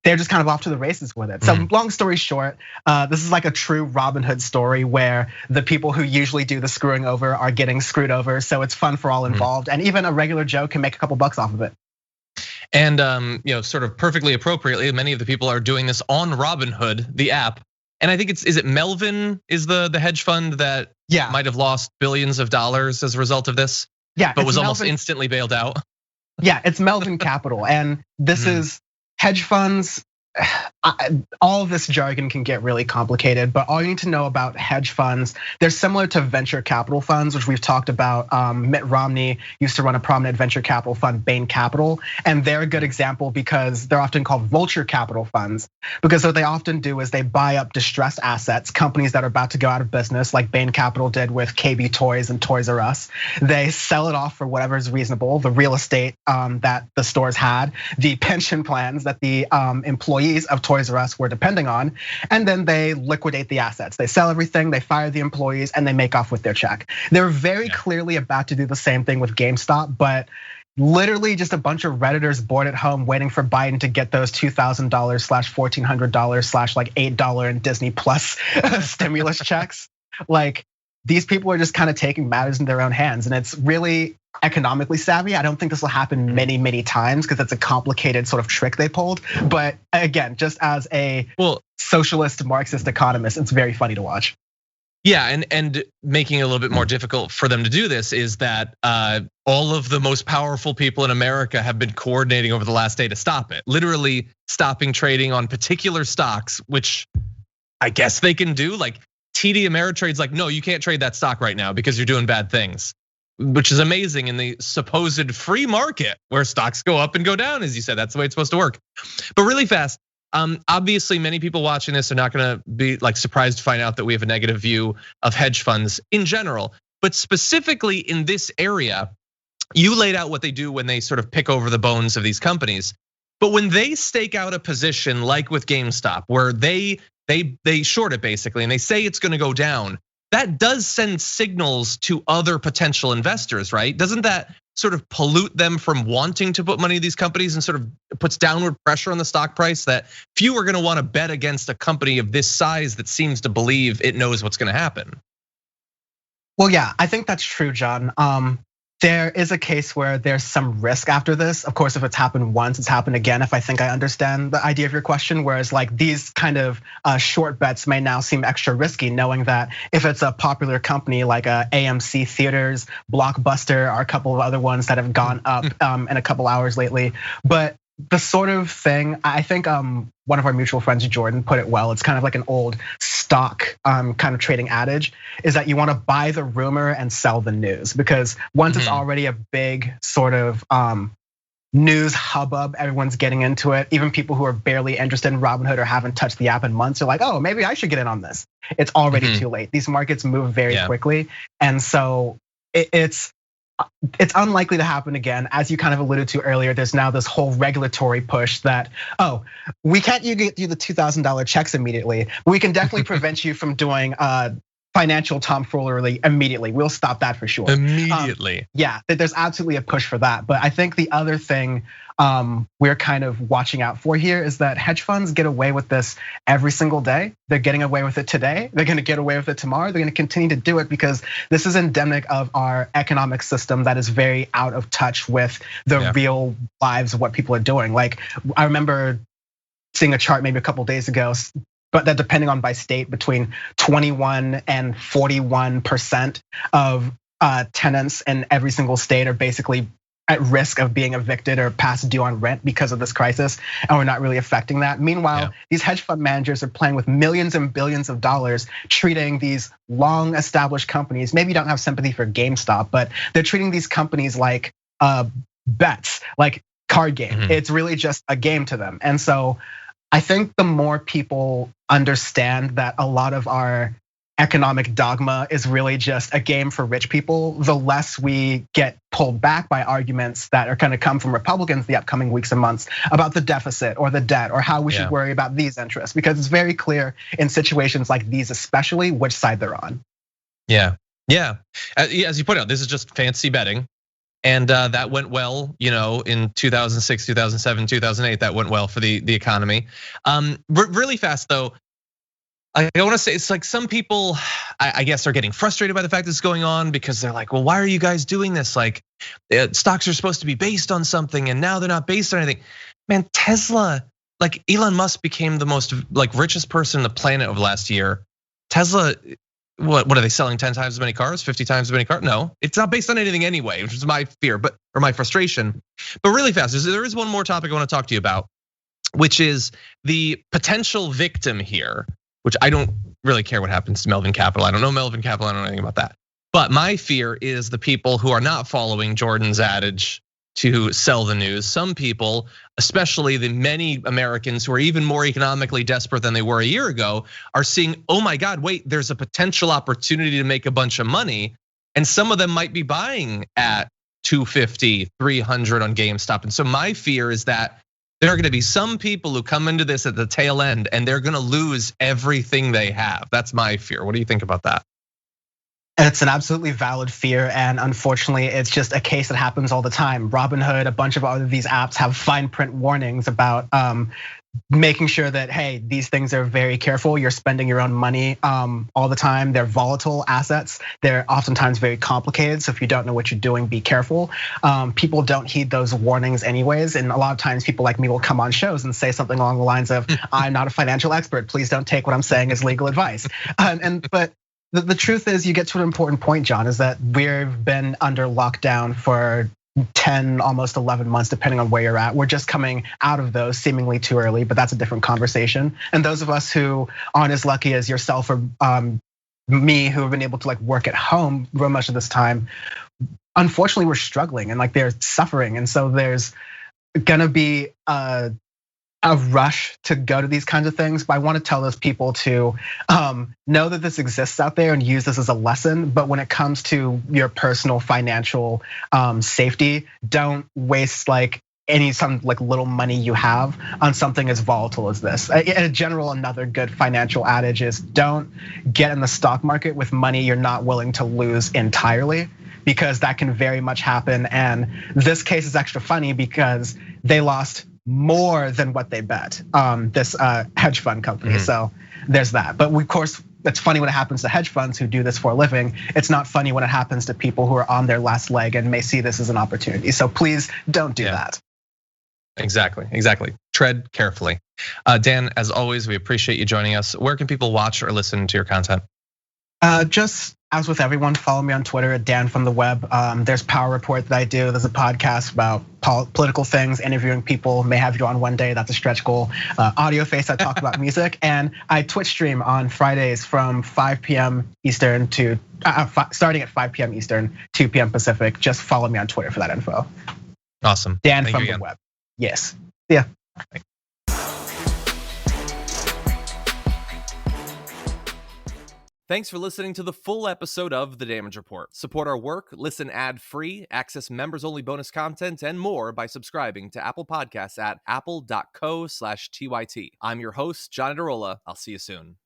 they're just kind of off to the races with it. So long story short, this is like a true Robin Hood story where the people who usually do the screwing over are getting screwed over. So it's fun for all involved. And even a regular Joe can make a couple bucks off of it. And sort of perfectly appropriately, many of the people are doing this on Robinhood, the app. And I think is it Melvin is the hedge fund that might have lost billions of dollars as a result of this? Yeah, but was almost instantly bailed out. Yeah, it's Melvin Capital. And this is hedge funds. All of this jargon can get really complicated, but all you need to know about hedge funds, they're similar to venture capital funds, which we've talked about. Mitt Romney used to run a prominent venture capital fund, Bain Capital, and they're a good example because they're often called vulture capital funds, because what they often do is they buy up distressed assets, companies that are about to go out of business, like Bain Capital did with KB Toys and Toys R Us. They sell it off for whatever is reasonable, the real estate that the stores had, the pension plans that the employees of Toys R Us were depending on, and then they liquidate the assets. They sell everything, they fire the employees, and they make off with their check. They're very clearly about to do the same thing with GameStop, but literally just a bunch of Redditors bored at home waiting for Biden to get those $2,000/ $1,400/ like $8 in Disney Plus stimulus checks. Like, these people are just kind of taking matters in their own hands, and it's really economically savvy. I don't think this will happen many times because it's a complicated sort of trick they pulled. But again, just as a socialist Marxist economist, it's very funny to watch. Yeah, and making it a little bit more difficult for them to do this is that all of the most powerful people in America have been coordinating over the last day to stop it. Literally stopping trading on particular stocks, which I guess they can do. Like TD Ameritrade's like, no, you can't trade that stock right now because you're doing bad things, which is amazing in the supposed free market where stocks go up and go down, as you said. That's the way it's supposed to work. But really fast, obviously many people watching this are not gonna be like surprised to find out that we have a negative view of hedge funds in general. But specifically in this area, you laid out what they do when they sort of pick over the bones of these companies. But when they stake out a position like with GameStop, where they short it basically, and they say it's gonna go down, that does send signals to other potential investors, right? Doesn't that sort of pollute them from wanting to put money in these companies and sort of puts downward pressure on the stock price that few are gonna wanna bet against a company of this size that seems to believe it knows what's gonna happen? Well, yeah, I think that's true, John. There is a case where there's some risk after this. Of course, if it's happened once, it's happened again, if I think I understand the idea of your question. Whereas like these kind of short bets may now seem extra risky, knowing that if it's a popular company like AMC Theaters, Blockbuster, or a couple of other ones that have gone up in a couple hours lately. But the sort of thing, I think one of our mutual friends, Jordan, put it well. It's kind of like an old stock kind of trading adage, is that you want to buy the rumor and sell the news, because once it's already a big sort of news hubbub, everyone's getting into it. Even people who are barely interested in Robinhood or haven't touched the app in months are like, oh, maybe I should get in on this. It's already too late. These markets move very quickly, and so it's unlikely to happen again. As you kind of alluded to earlier, there's now this whole regulatory push that, oh, we can't get you the $2,000 checks immediately, but we can definitely prevent you from doing financial tomfoolery immediately. We'll stop that for sure. Immediately. Yeah, there's absolutely a push for that. But I think the other thing we're kind of watching out for here is that hedge funds get away with this every single day. They're getting away with it today. They're gonna get away with it tomorrow. They're gonna continue to do it because this is endemic of our economic system that is very out of touch with the real lives of what people are doing. Like I remember seeing a chart maybe a couple days ago, but that depending on by state, between 21 and 41% of tenants in every single state are basically at risk of being evicted or past due on rent because of this crisis, and we're not really affecting that. Meanwhile, these hedge fund managers are playing with millions and billions of dollars, treating these long established companies. Maybe you don't have sympathy for GameStop, but they're treating these companies like bets, like card game. It's really just a game to them. And so I think the more people understand that a lot of our economic dogma is really just a game for rich people, the less we get pulled back by arguments that are going to come from Republicans the upcoming weeks and months about the deficit or the debt or how we should worry about these interests, because it's very clear in situations like these, especially, which side they're on. Yeah. As you point out, this is just fancy betting. And that went well, in 2006, 2007, 2008, that went well for the economy. Really fast though, I want to say it's like some people, I guess, are getting frustrated by the fact this is going on because they're like, well, why are you guys doing this? Like, stocks are supposed to be based on something, and now they're not based on anything. Man, Tesla, like Elon Musk became the most richest person on the planet over the last year. Tesla, what are they selling 10 times as many cars, 50 times as many cars? No, it's not based on anything anyway, which is my fear, or my frustration. But really fast, there is one more topic I want to talk to you about, which is the potential victim here, which I don't really care what happens to Melvin Capital. I don't know Melvin Capital, I don't know anything about that. But my fear is the people who are not following Jordan's adage to sell the news. Some people, especially the many Americans who are even more economically desperate than they were a year ago, are seeing, oh my God, wait, there's a potential opportunity to make a bunch of money. And some of them might be buying at 250, 300 on GameStop. And so my fear is that there are gonna be some people who come into this at the tail end and they're gonna lose everything they have. That's my fear. What do you think about that? It's an absolutely valid fear, and unfortunately, it's just a case that happens all the time. Robinhood, a bunch of other these apps have fine print warnings about making sure that, hey, these things are very careful. You're spending your own money all the time. They're volatile assets. They're oftentimes very complicated. So if you don't know what you're doing, be careful. People don't heed those warnings anyways. And a lot of times people like me will come on shows and say something along the lines of, I'm not a financial expert. Please don't take what I'm saying as legal advice. But the truth is, you get to an important point, John, is that we've been under lockdown for 10, almost 11 months, depending on where you're at. We're just coming out of those seemingly too early, but that's a different conversation. And those of us who aren't as lucky as yourself or me, who have been able to work at home for much of this time, unfortunately, we're struggling and they're suffering. And so there's gonna be a rush to go to these kinds of things, but I want to tell those people to know that this exists out there and use this as a lesson. But when it comes to your personal financial safety, don't waste some little money you have on something as volatile as this. In general, another good financial adage is don't get in the stock market with money you're not willing to lose entirely, because that can very much happen. And this case is extra funny because they lost more than what they bet, this hedge fund company. So there's that. But of course, It's funny when it happens to hedge funds who do this for a living. It's not funny when it happens to people who are on their last leg and may see this as an opportunity. So please don't do that. Exactly. Tread carefully. Dan, as always, we appreciate you joining us. Where can people watch or listen to your content? Just as with everyone, follow me on Twitter at Dan from the Web. There's Power Report that I do. There's a podcast about political things, interviewing people. May have you on one day. That's a stretch goal. Audio Face, I talk about music, and I Twitch stream on Fridays from 5 p.m. Eastern to starting at 5 p.m. Eastern, 2 p.m. Pacific. Just follow me on Twitter for that info. Awesome. Dan from the Web. Yes. Yeah. Thanks for listening to the full episode of The Damage Report. Support our work, listen ad-free, access members-only bonus content, and more by subscribing to Apple Podcasts at apple.co/TYT. I'm your host, John Adirola. I'll see you soon.